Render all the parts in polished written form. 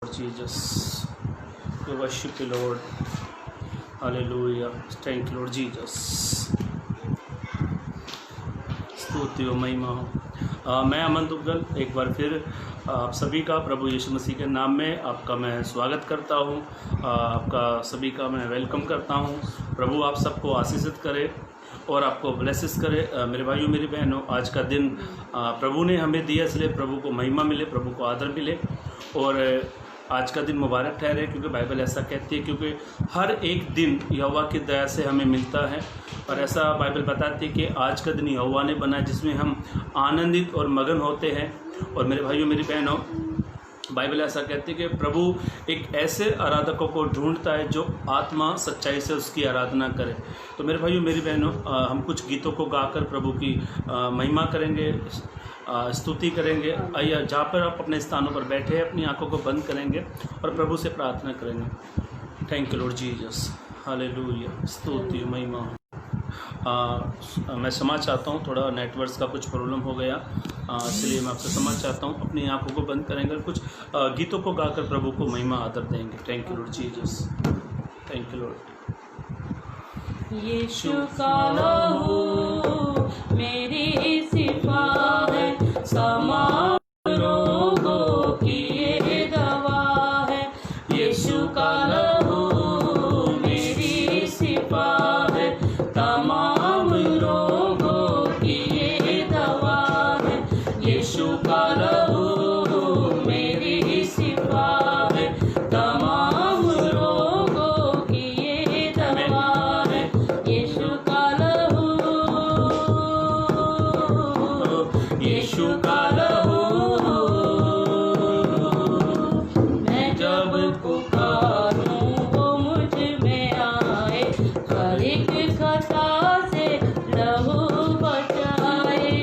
Lord Jesus. We worship you, Lord. Hallelujah. Thank you, Lord Jesus. स्तुति हो, महिमा हो। मैं अमन दुग्गल एक बार फिर आप सभी का प्रभु यीशु मसीह के नाम में आपका मैं स्वागत करता हूं। आपका सभी का मैं वेलकम करता हूं। प्रभु आप सबको आशीषित करे और आपको ब्लेसिस करे। मेरे भाइयों मेरी बहनों, आज का दिन प्रभु ने हमें दिया, इसलिए प्रभु को महिमा मिले, प्रभु को आदर मिले और आज का दिन मुबारक ठहरे, क्योंकि बाइबल ऐसा कहती है, क्योंकि हर एक दिन यहोवा की दया से हमें मिलता है। और ऐसा बाइबल बताती है कि आज का दिन यहोवा ने बनाया जिसमें हम आनंदित और मगन होते हैं। और मेरे भाइयों मेरी बहनों, बाइबल ऐसा कहती है कि प्रभु एक ऐसे आराधकों को ढूंढता है जो आत्मा सच्चाई से उसकी आराधना करे। तो मेरे भाइयों मेरी बहनों, हम कुछ गीतों को गाकर प्रभु की महिमा करेंगे, स्तुति करेंगे। आइए, जहाँ पर आप अपने स्थानों पर बैठे हैं, अपनी आंखों को बंद करेंगे और प्रभु से प्रार्थना करेंगे। Thank you lord Jesus, hallelujah, स्तुति महिमा। मैं क्षमा चाहता हूँ, थोड़ा नेटवर्क का कुछ प्रॉब्लम हो गया, इसलिए मैं आपसे क्षमा चाहता हूँ। अपनी आंखों को बंद करेंगे और कुछ गीतों को गाकर प्रभु को महिमा आदर देंगे। Thank you lord Jesus, thank you lord. Yeshu का लहू मेरी शिफा है, तमाम रोगों की ये दवा है। यीशु का लहू मेरी शिफा है, तमाम रोगों की ये दवा है। यीशु का लहू मेरी शिफा है, तमाम रोगों की ये दवा है। यीशु का लहू, यीशु का लहू, मैं जब पुकारूं वो मुझ में आए, हर एक खता से लहू बचाए।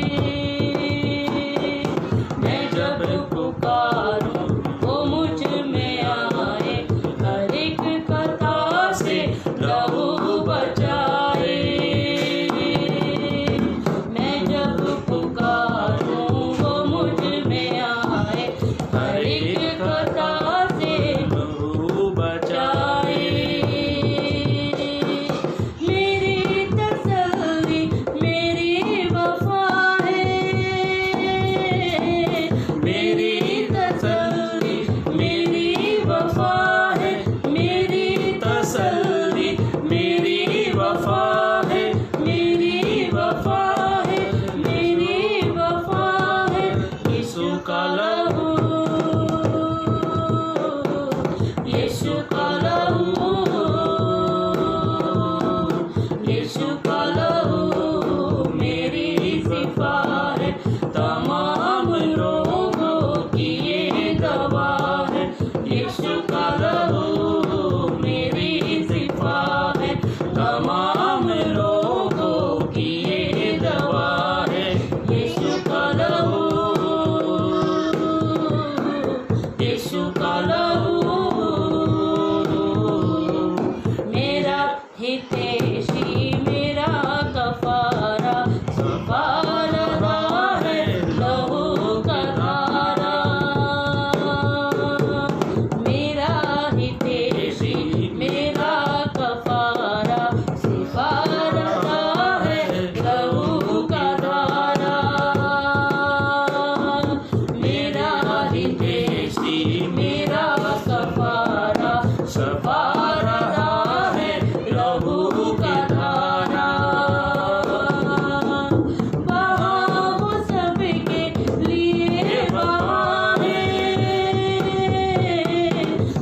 मैं जब पुकारूं वो मुझ में आए, हर एक खता से लहू बचाए। मैं जब पुकारूं वो मुझ में आए, हर एक खता से प्रभु बचाए। मेरी तसल्ली मेरी वफा है, मेरी तसल्ली मेरी वफा है, मेरी तसल्ली मेरी वफा है, मेरी वफा है, मेरी वफा है। यीशु का लहू, यीशु का लहू, यीशु का लहू मेरी शिफा है, तमाम रोगों की ये दवा है। यीशु का लहू मेरी शिफा है, तमाम रोगों की ये दवा है। यीशु का लहू, यीशु का लहू मेरा हितैषी, मेरा कफारा, सफारा है लहू का धारा। मेरा हितैषी, मेरा कफारा, सफारा है लहू का धारा। मेरा हितैषी, मेरा कफारा, सफारा है लहू का धारा। बहा वो सबके लिए बहा है,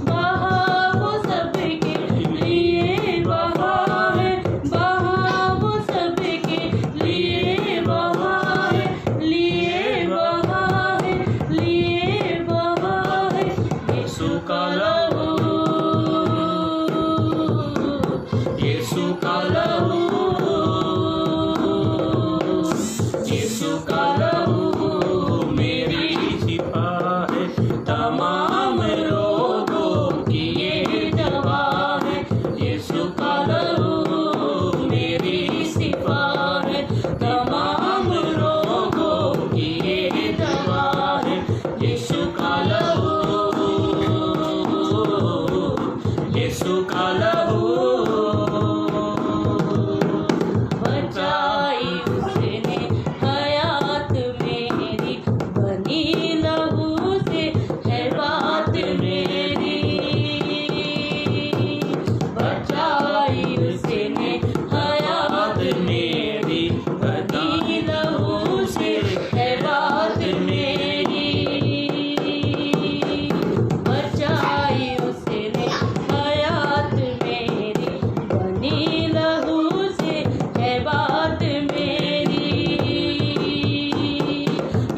बहा वो सबके लिए बहा है, बहा वो सबके लिए बहा है, लिए बहा है, लिए बहा है। यीशु का लहू, यीशु का लहू, यीशु का लहू मेरी शिफा है, तमाम रोगों की ये दवा है। यीशु का लहू मेरी शिफा है, तमाम रोगों की ये दवा है। यीशु का लहू, लहू बचाई उसने हयात मेरी, बनी लहू से है बात मेरी। बचाई उसने हयात मेरी, बनी लहू से है बात मेरी। बचाई उसने हयात मेरी, बनी लहू से है बात मेरी।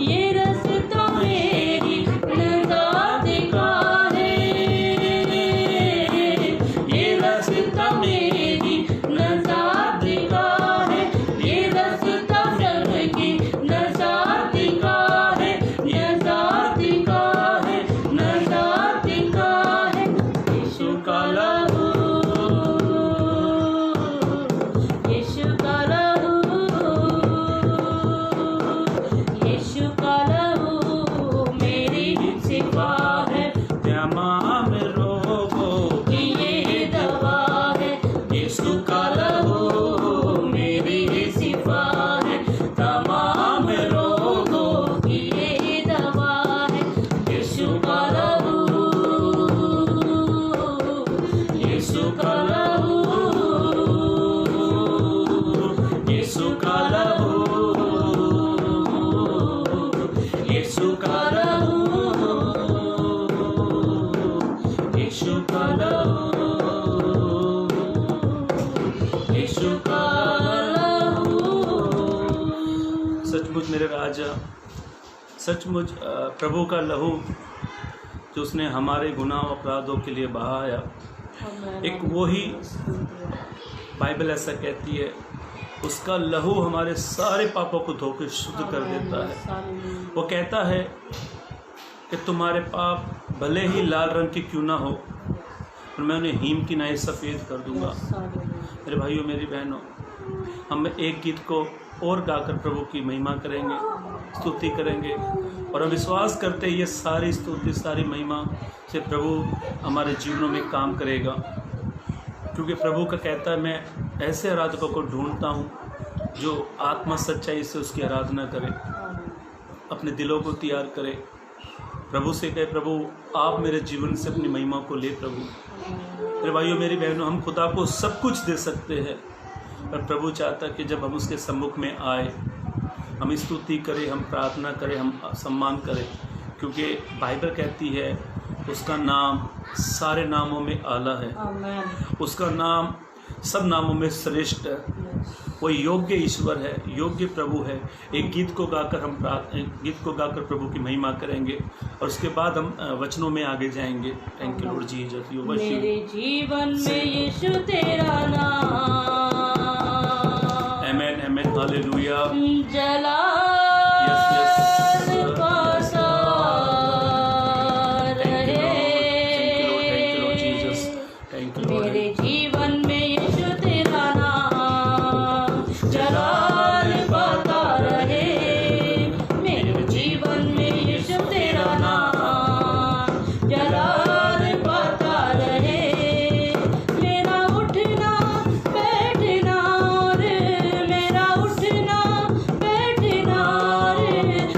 ये रास्ता मेरी नजात का है, ये रास्ता मेरी नजात का है, ये रास्ता सबकी नजात का है, नजात का है, नजात का है। यीशु का लहू, यीशु का लहू, यीशु का लहू मेरी शिफा है, तमाम रोगों कि ये दवा है। यीशु का लहू मेरी शिफा है, तमाम रोगों की ये दवा है। यीशु का लहू, यीशु का लहू, यीशु का लहू, यीशु का लहू, यीशु का लहू, यीशु का लहू। सचमुच मेरे राजा, सचमुच प्रभु का लहू जो उसने हमारे गुनाह अपराधों के लिए बहाया, एक वो ही बाइबल ऐसा कहती है, उसका लहू हमारे सारे पापों को धोकर शुद्ध कर देता है। वो कहता है कि तुम्हारे पाप भले ही लाल रंग के क्यों ना हो, पर मैं उन्हें हीम की नाई सफ़ेद कर दूंगा। मेरे भाइयों मेरी बहनों, हम एक गीत को और गाकर प्रभु की महिमा करेंगे, स्तुति करेंगे, और हम विश्वास करते हैं ये सारी स्तुति सारी महिमा से प्रभु हमारे जीवनों में काम करेगा। क्योंकि प्रभु का कहता है, मैं ऐसे आराधकों को ढूंढता हूँ जो आत्मा सच्चाई से उसकी आराधना करे, अपने दिलों को तैयार करे। प्रभु से कहे, प्रभु आप मेरे जीवन से अपनी महिमा को ले। प्रभु मेरे भाइयों मेरी बहनों, हम खुदा को सब कुछ दे सकते हैं, पर प्रभु चाहता कि जब हम उसके सम्मुख में आए, हम स्तुति करें, हम प्रार्थना करें, हम सम्मान करें। क्योंकि बाइबल कहती है उसका नाम सारे नामों में आला है, उसका नाम सब नामों में श्रेष्ठ है। वो योग्य ईश्वर है, योग्य प्रभु है। एक गीत को गाकर हम प्रभु की महिमा करेंगे, और उसके बाद हम वचनों में आगे जाएंगे। Thank you lord Jesus. मेरे जीवन में यीशु तेरा नाम, आमेन आमेन, हालेलुया। जलाल पासा रहे। मेरे जीवन में यीशु तेरा नाम जलाल पाता रहे। मेरे जीवन में यीशु तेरा नाम जलाल पाता रहे। मेरा उठना बैठना रे, मेरा उठना बैठना रे,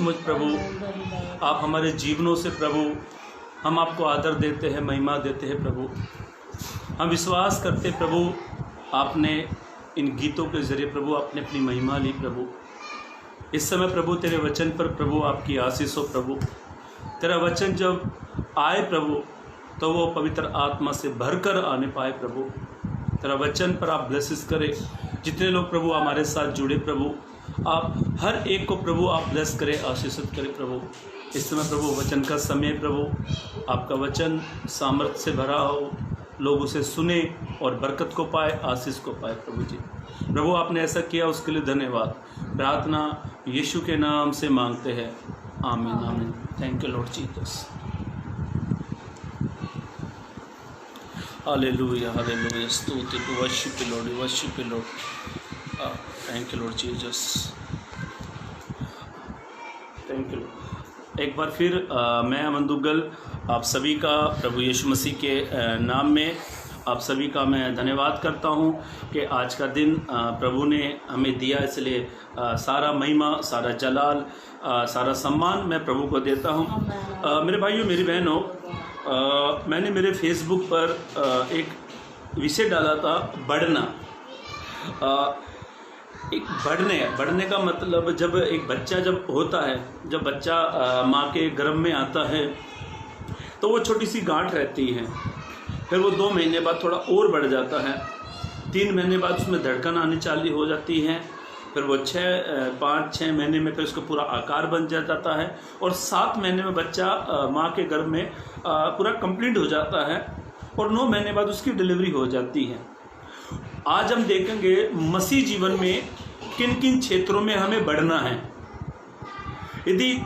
सचमुच प्रभु आप हमारे जीवनों से प्रभु हम आपको आदर देते हैं, महिमा देते हैं प्रभु। हम विश्वास करते प्रभु आपने इन गीतों के ज़रिए प्रभु आपने अपनी महिमा ली प्रभु। इस समय प्रभु तेरे वचन पर प्रभु आपकी आशीष हो प्रभु। तेरा वचन जब आए प्रभु तो वो पवित्र आत्मा से भरकर आने पाए प्रभु। तेरा वचन पर आप ब्लेसिस करें। जितने लोग प्रभु हमारे साथ जुड़े प्रभु आप हर एक को प्रभु आप ब्लेस करें, आशीषित करें प्रभु। इस समय प्रभु वचन का समय प्रभु आपका वचन सामर्थ्य से भरा हो, लोग उसे सुने और बरकत को पाए, आशीष को पाए प्रभु जी। प्रभु आपने ऐसा किया उसके लिए धन्यवाद। प्रार्थना यीशु के नाम से मांगते हैं, आमीन आमीन। Thank you lord Jesus. Hallelujah hallelujah, स्तुति to worship you lord, worship you lord. Thank you lord Jesus, thank you. एक बार फिर मैं अमन दुग्गल आप सभी का प्रभु यीशु मसीह के नाम में आप सभी का मैं धन्यवाद करता हूं कि आज का दिन प्रभु ने हमें दिया, इसलिए सारा महिमा, सारा जलाल, सारा सम्मान मैं प्रभु को देता हूं। मेरे भाइयों मेरी बहनों, मैंने मेरे फेसबुक पर एक विषय डाला था, बढ़ना। एक बढ़ने का मतलब जब एक बच्चा जब होता है, जब बच्चा माँ के गर्भ में आता है तो वो छोटी सी गांठ रहती है, फिर वो 2 महीने बाद थोड़ा और बढ़ जाता है, 3 महीने बाद उसमें धड़कन आनी चालू हो जाती है, फिर वो 5-6 महीने में फिर उसका पूरा आकार बन जाता है और 7 महीने में बच्चा माँ के गर्भ में पूरा कंप्लीट हो जाता है और 9 महीने बाद उसकी डिलीवरी हो जाती है। आज हम देखेंगे मसीह जीवन में किन किन क्षेत्रों में हमें बढ़ना है। यदि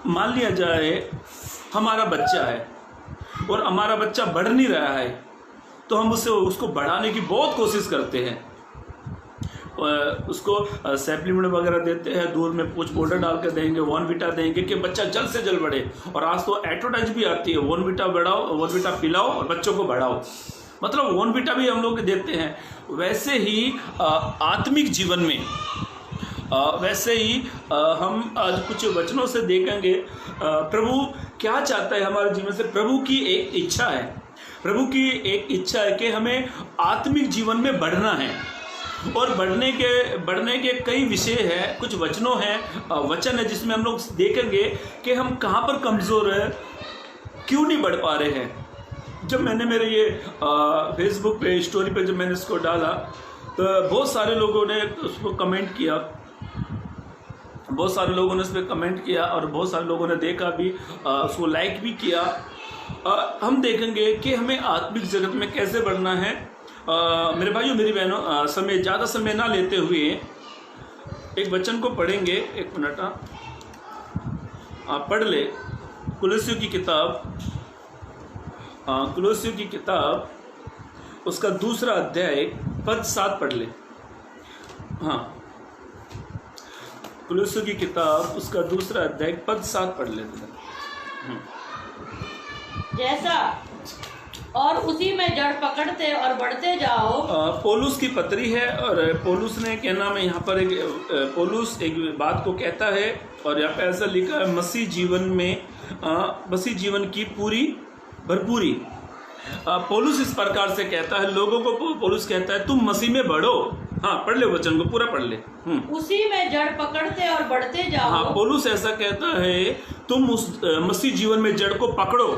मान लिया जाए हमारा बच्चा है और हमारा बच्चा बढ़ नहीं रहा है तो हम उसको बढ़ाने की बहुत कोशिश करते हैं, उसको सप्लीमेंट वगैरह देते हैं, दूध में कुछ पाउडर डाल के देंगे, वॉर्नविटा देंगे कि बच्चा जल्द से जल्द बढ़े। और आज तो एडवर्टाइज भी आती है, वॉर्नविटा बढ़ाओ, वॉर्नविटा पिलाओ और बच्चों को बढ़ाओ, मतलब वॉर्नविटा भी हम लोग देते हैं। वैसे ही आत्मिक जीवन में वैसे ही हम आज कुछ वचनों से देखेंगे प्रभु क्या चाहता है हमारे जीवन से। प्रभु की एक इच्छा है, प्रभु की एक इच्छा है कि हमें आत्मिक जीवन में बढ़ना है और बढ़ने के कई विषय है, कुछ वचन है जिसमें हम लोग देखेंगे कि हम कहाँ पर कमज़ोर है, क्यों नहीं बढ़ पा रहे हैं। जब मैंने मेरे ये फेसबुक पे स्टोरी पे जब मैंने इसको डाला तो बहुत सारे लोगों ने उसको कमेंट किया, बहुत सारे लोगों ने उस पर कमेंट किया और बहुत सारे लोगों ने देखा भी, उसको लाइक भी किया। हम देखेंगे कि हमें आत्मिक जगत में कैसे बढ़ना है। मेरे भाइयों मेरी बहनों, ज़्यादा समय ना लेते हुए एक वचन को पढ़ेंगे। 1 मिनट आप पढ़ ले, कुलुस्सियों की किताब उसका 2 अध्याय पद 7 पढ़ ले। हाँ, कुलुस्सियों की किताब उसका 2 अध्याय पद 7 पढ़ ले। जैसा और उसी में जड़ पकड़ते और बढ़ते जाओ। पौलुस की पत्री है और पौलुस ने क्या नाम है यहाँ पर पौलुस एक बात को कहता है और यहाँ पे ऐसा लिखा है, मसीह जीवन की पूरी भरपूरी। पौलुस इस प्रकार से कहता है लोगों को, पौलुस कहता है तुम मसीह में बढ़ो। हाँ, पढ़ ले वचन को पूरा पढ़ ले। उसी में जड़ पकड़ते और बढ़ते जाओ। हाँ, पौलुस ऐसा कहता है तुम उस मसीह जीवन में जड़ को पकड़ो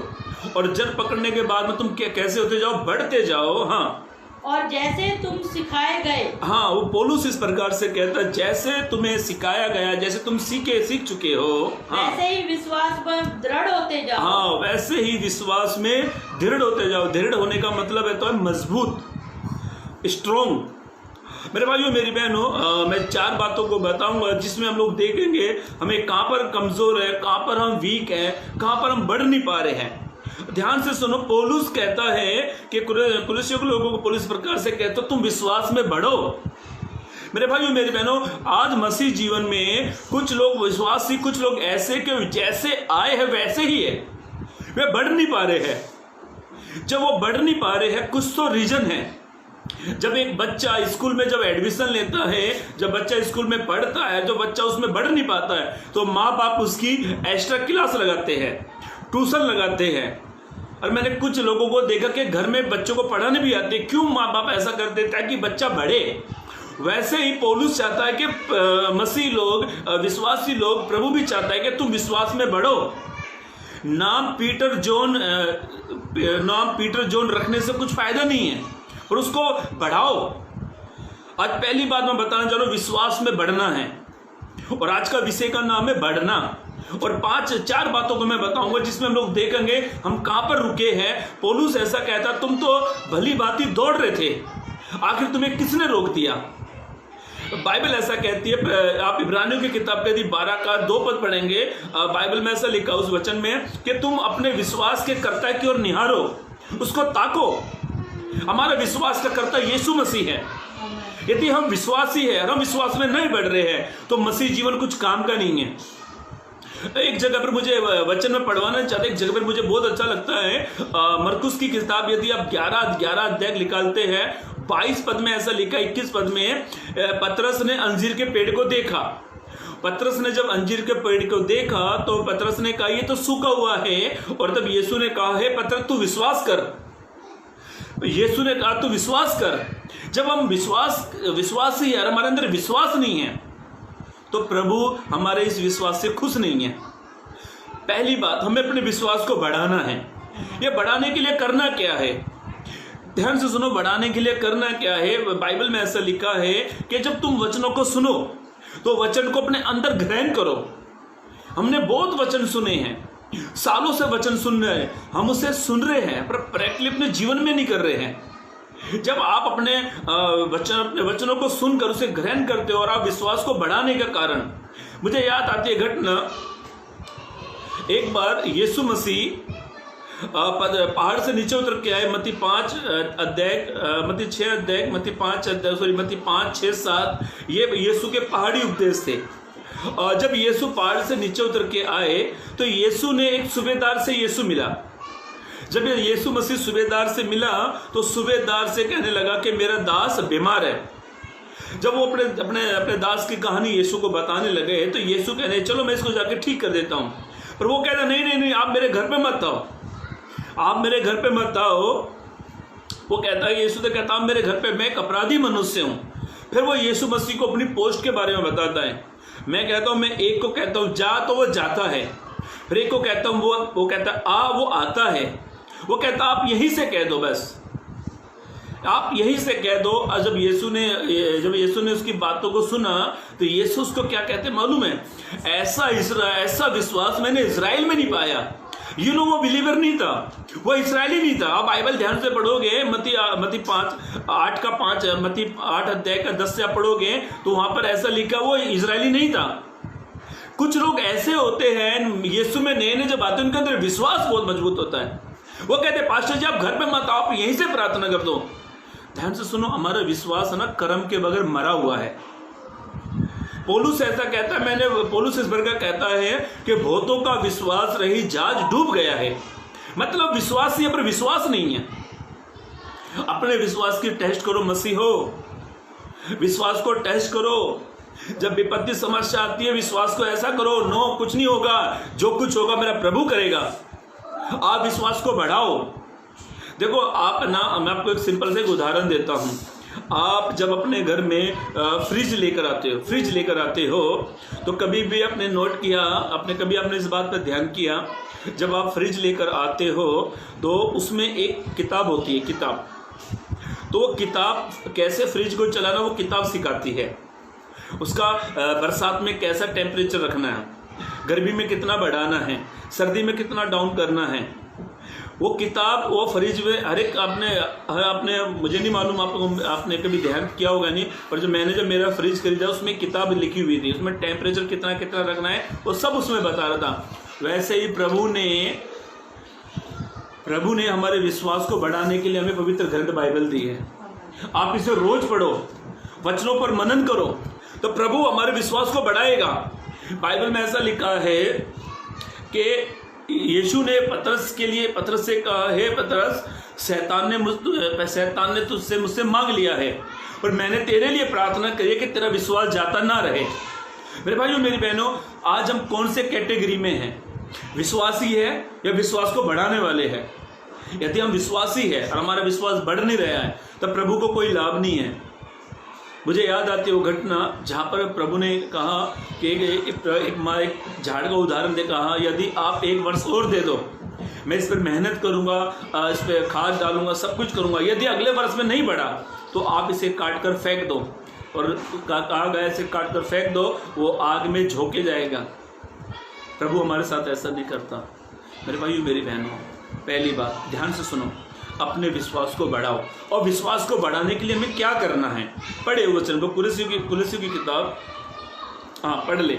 और जड़ पकड़ने के बाद में तुम कैसे होते जाओ, बढ़ते जाओ। हाँ, और जैसे तुम सिखाए गए। हाँ, वो पौलुस इस प्रकार से कहता है जैसे तुम्हें सिखाया गया, जैसे तुम सीख चुके हो। हाँ, वैसे ही विश्वास में दृढ़ होते जाओ। हाँ, वैसे ही विश्वास में दृढ़ होते जाओ। दृढ़ होने का मतलब है तो मजबूत, स्ट्रोंग। मेरे भाइयों मेरी बहनों, मैं 4 बातों को बताऊंगा जिसमें हम लोग देखेंगे हमें कहाँ पर कमजोर है, कहाँ पर हम वीक है, कहाँ पर हम बढ़ नहीं पा रहे हैं। ध्यान से सुनो, पौलुस कहता है कि कुलुस्सियों के लोगों को पौलुस प्रकार से कहता तुम विश्वास में बढ़ो। मेरे भाइयों मेरी बहनों, आज मसीह जीवन में कुछ लोग विश्वासी, कुछ लोग ऐसे कि जैसे आए हैं वैसे ही है, वे बढ़ नहीं पा रहे हैं। जब वो बढ़ नहीं पा रहे हैं कुछ तो रीजन है। जब एक बच्चा स्कूल में जब एडमिशन लेता है, जब बच्चा स्कूल में पढ़ता है, जो बच्चा उसमें बढ़ नहीं पाता है, तो माँ बाप उसकी एक्स्ट्रा क्लास लगाते हैं, ट्यूशन लगाते हैं। और मैंने कुछ लोगों को देखा कि घर में बच्चों को पढ़ाने भी आते। क्यों माँ बाप ऐसा करते? ताकि बच्चा बढ़े। वैसे ही पौलुस चाहता है कि मसीह लोग, विश्वासी लोग, प्रभु भी चाहता है कि तुम विश्वास में बढ़ो। नाम पीटर जॉन रखने से कुछ फायदा नहीं है, और उसको बढ़ाओ। आज पहली बात मैं बताना चाह रहा हूं, विश्वास में बढ़ना है, और आज का विषय का नाम है बढ़ना। और 4 बातों को मैं बताऊंगा जिसमें हम लोग देखेंगे हम कहां पर रुके हैं। पौलुस ऐसा कहता, तुम तो भली भांति दौड़ रहे थे, आखिर तुम्हें किसने रोक दिया? बाइबल ऐसा कहती है, आप इब्रानियों की किताब के 12 का 2 पद पढ़ेंगे। बाइबल में ऐसा लिखा उस वचन में कि तुम अपने विश्वास के कर्ता की ओर निहारो, उसको ताको। हमारा विश्वास का कर्ता यीशु मसीह है। यदि हम विश्वासी है और हम विश्वास में नहीं बढ़ रहे हैं तो मसीह जीवन कुछ काम का नहीं है। एक जगह पर मुझे वचन में पढ़वाना चाहते, एक जगह पर मुझे बहुत अच्छा लगता है। मरकुस की किताब यदि आप 11 अध्याय निकालते हैं, 22 पद में ऐसा लिखा, 21 पद में, पतरस ने अंजीर के पेड़ को देखा। पतरस ने जब अंजीर के पेड़ को देखा तो पतरस ने कहा ये तो सूखा हुआ है, और तब यीशु ने कहा है पतरस तू विश्वास कर। यीशु ने कहा तू विश्वास कर। जब हम विश्वासी है और हमारे अंदर विश्वास नहीं है तो प्रभु हमारे इस विश्वास से खुश नहीं है। पहली बात, हमें अपने विश्वास को बढ़ाना है। ये बढ़ाने के लिए करना क्या है? ध्यान से सुनो, बढ़ाने के लिए करना क्या है। बाइबल में ऐसा लिखा है कि जब तुम वचनों को सुनो तो वचन को अपने अंदर ग्रहण करो। हमने बहुत वचन सुने हैं, सालों से वचन सुन रहे हैं, हम उसे सुन रहे हैं पर प्रैक्टिकली अपने जीवन में नहीं कर रहे हैं। जब आप अपने वचनों को सुनकर उसे ग्रहण करते हो और आप विश्वास को बढ़ाने का कारण, मुझे याद आती है घटना। एक बार यीशु मसीह पहाड़ से नीचे उतर के आए। मत्ती 5 अध्याय, मत्ती 6 अध्याय, मत्ती 5 अध्याय, सॉरी मत्ती 5, 6, 7, ये यीशु के पहाड़ी उपदेश थे। जब यीशु पहाड़ से नीचे उतर के आए तो यीशु ने एक सूबेदार से यीशु मिला। जब यीशु मसीह सूबेदार से मिला तो सूबेदार से कहने लगा कि मेरा दास बीमार है। जब वो अपने दास की कहानी यीशु को बताने लगे तो यीशु कहने चलो मैं इसको जाके ठीक कर देता हूँ। पर वो कहता नहीं, आप मेरे घर पे मत आओ, आप मेरे घर पे मत आओ। वो कहता है, यीशु तो कहता है मेरे घर पे, मैं एक अपराधी मनुष्य हूँ। फिर वो यीशु मसीह को अपनी पोस्ट के बारे में बताता है। मैं कहता हूँ, मैं एक को कहता हूँ जा तो वो जाता है, फिर एक को कहता हूँ वो कहता है आ, वो आता है। वो कहता आप यहीं से कह दो, बस आप यहीं से कह दो। और जब यीशु ने उसकी बातों को सुना तो यीशु उसको क्या कहते मालूम है? ऐसा विश्वास मैंने इजराइल में नहीं पाया। वो बिलीवर नहीं था, वो इस्राएली नहीं था। आप बाइबल ध्यान से पढ़ोगे, मत्ती 8 अध्याय का 10 से आप पढ़ोगे तो वहां पर ऐसा लिखा वो इजरायली नहीं था। कुछ लोग ऐसे होते हैं यीशु में नए जब आते हैं उनके अंदर विश्वास बहुत मजबूत होता है। वो कहते पास्टर जी आप घर पे मत आओ, आप यहीं से प्रार्थना कर दो। ध्यान से सुनो, हमारा विश्वास है ना कर्म के बगैर मरा हुआ है। पौलुस ऐसा कहता है, पौलुस इस प्रकार कहता है कि बहुतों का विश्वास रही जहाज डूब गया है। मतलब विश्वास ही पर विश्वास नहीं है। अपने विश्वास की टेस्ट करो, मसीह हो, विश्वास को टेस्ट करो। जब विपत्ति समस्या आती है विश्वास को ऐसा करो, नो कुछ नहीं होगा, जो कुछ होगा मेरा प्रभु करेगा। आप विश्वास को बढ़ाओ। देखो आप ना, मैं आपको एक सिंपल से एक उदाहरण देता हूँ। आप जब अपने घर में फ्रिज लेकर आते हो तो कभी भी आपने नोट किया, कभी आपने इस बात पर ध्यान किया, जब आप फ्रिज लेकर आते हो तो उसमें एक किताब होती है, किताब। तो वो किताब कैसे फ्रिज को चलाना वो किताब सिखाती है। उसका बरसात में कैसा टेम्परेचर रखना है, गर्मी में कितना बढ़ाना है, सर्दी में कितना डाउन करना है। वो किताब वो फ्रिज में हर एक आपने मुझे नहीं मालूम आपने कभी ध्यान किया होगा नहीं, पर जब मेरा फ्रिज खरीदा उसमें किताब लिखी हुई थी, उसमें टेम्परेचर कितना कितना रखना है वो सब उसमें बता रहा था। वैसे ही प्रभु ने हमारे विश्वास को बढ़ाने के लिए हमें पवित्र ग्रंथ बाइबल दी है। आप इसे रोज पढ़ो, वचनों पर मनन करो तो प्रभु हमारे विश्वास को बढ़ाएगा। बाइबल में ऐसा लिखा है कि यीशु ने पतरस से कहा, हे पतरस शैतान ने तुझसे मुझसे मांग लिया है, और मैंने तेरे लिए प्रार्थना करी है कि तेरा विश्वास जाता ना रहे। मेरे भाइयों मेरी बहनों, आज हम कौन से कैटेगरी में हैं? विश्वासी है या विश्वास को बढ़ाने वाले हैं? यदि हम विश्वासी है और हमारा विश्वास बढ़ नहीं रहा है तब प्रभु को कोई लाभ नहीं है। मुझे याद आती है वो घटना जहाँ पर प्रभु ने कहा कि एक झाड़ का उदाहरण दे, कहा यदि आप 1 वर्ष और दे दो, मैं इस पर मेहनत करूँगा, इस पर खाद डालूंगा, सब कुछ करूँगा, यदि अगले वर्ष में नहीं बढ़ा तो आप इसे काट कर फेंक दो। और कहा गया इसे काट कर फेंक दो, वो आग में झोंके जाएगा। प्रभु हमारे साथ ऐसा नहीं करता। मेरे भाइयों मेरी बहनों, पहली बात ध्यान से सुनो, अपने विश्वास को बढ़ाओ। और विश्वास को बढ़ाने के लिए हमें क्या करना है? पढ़े वचन को, कुलस्सियों की किताब, हाँ पढ़ ले,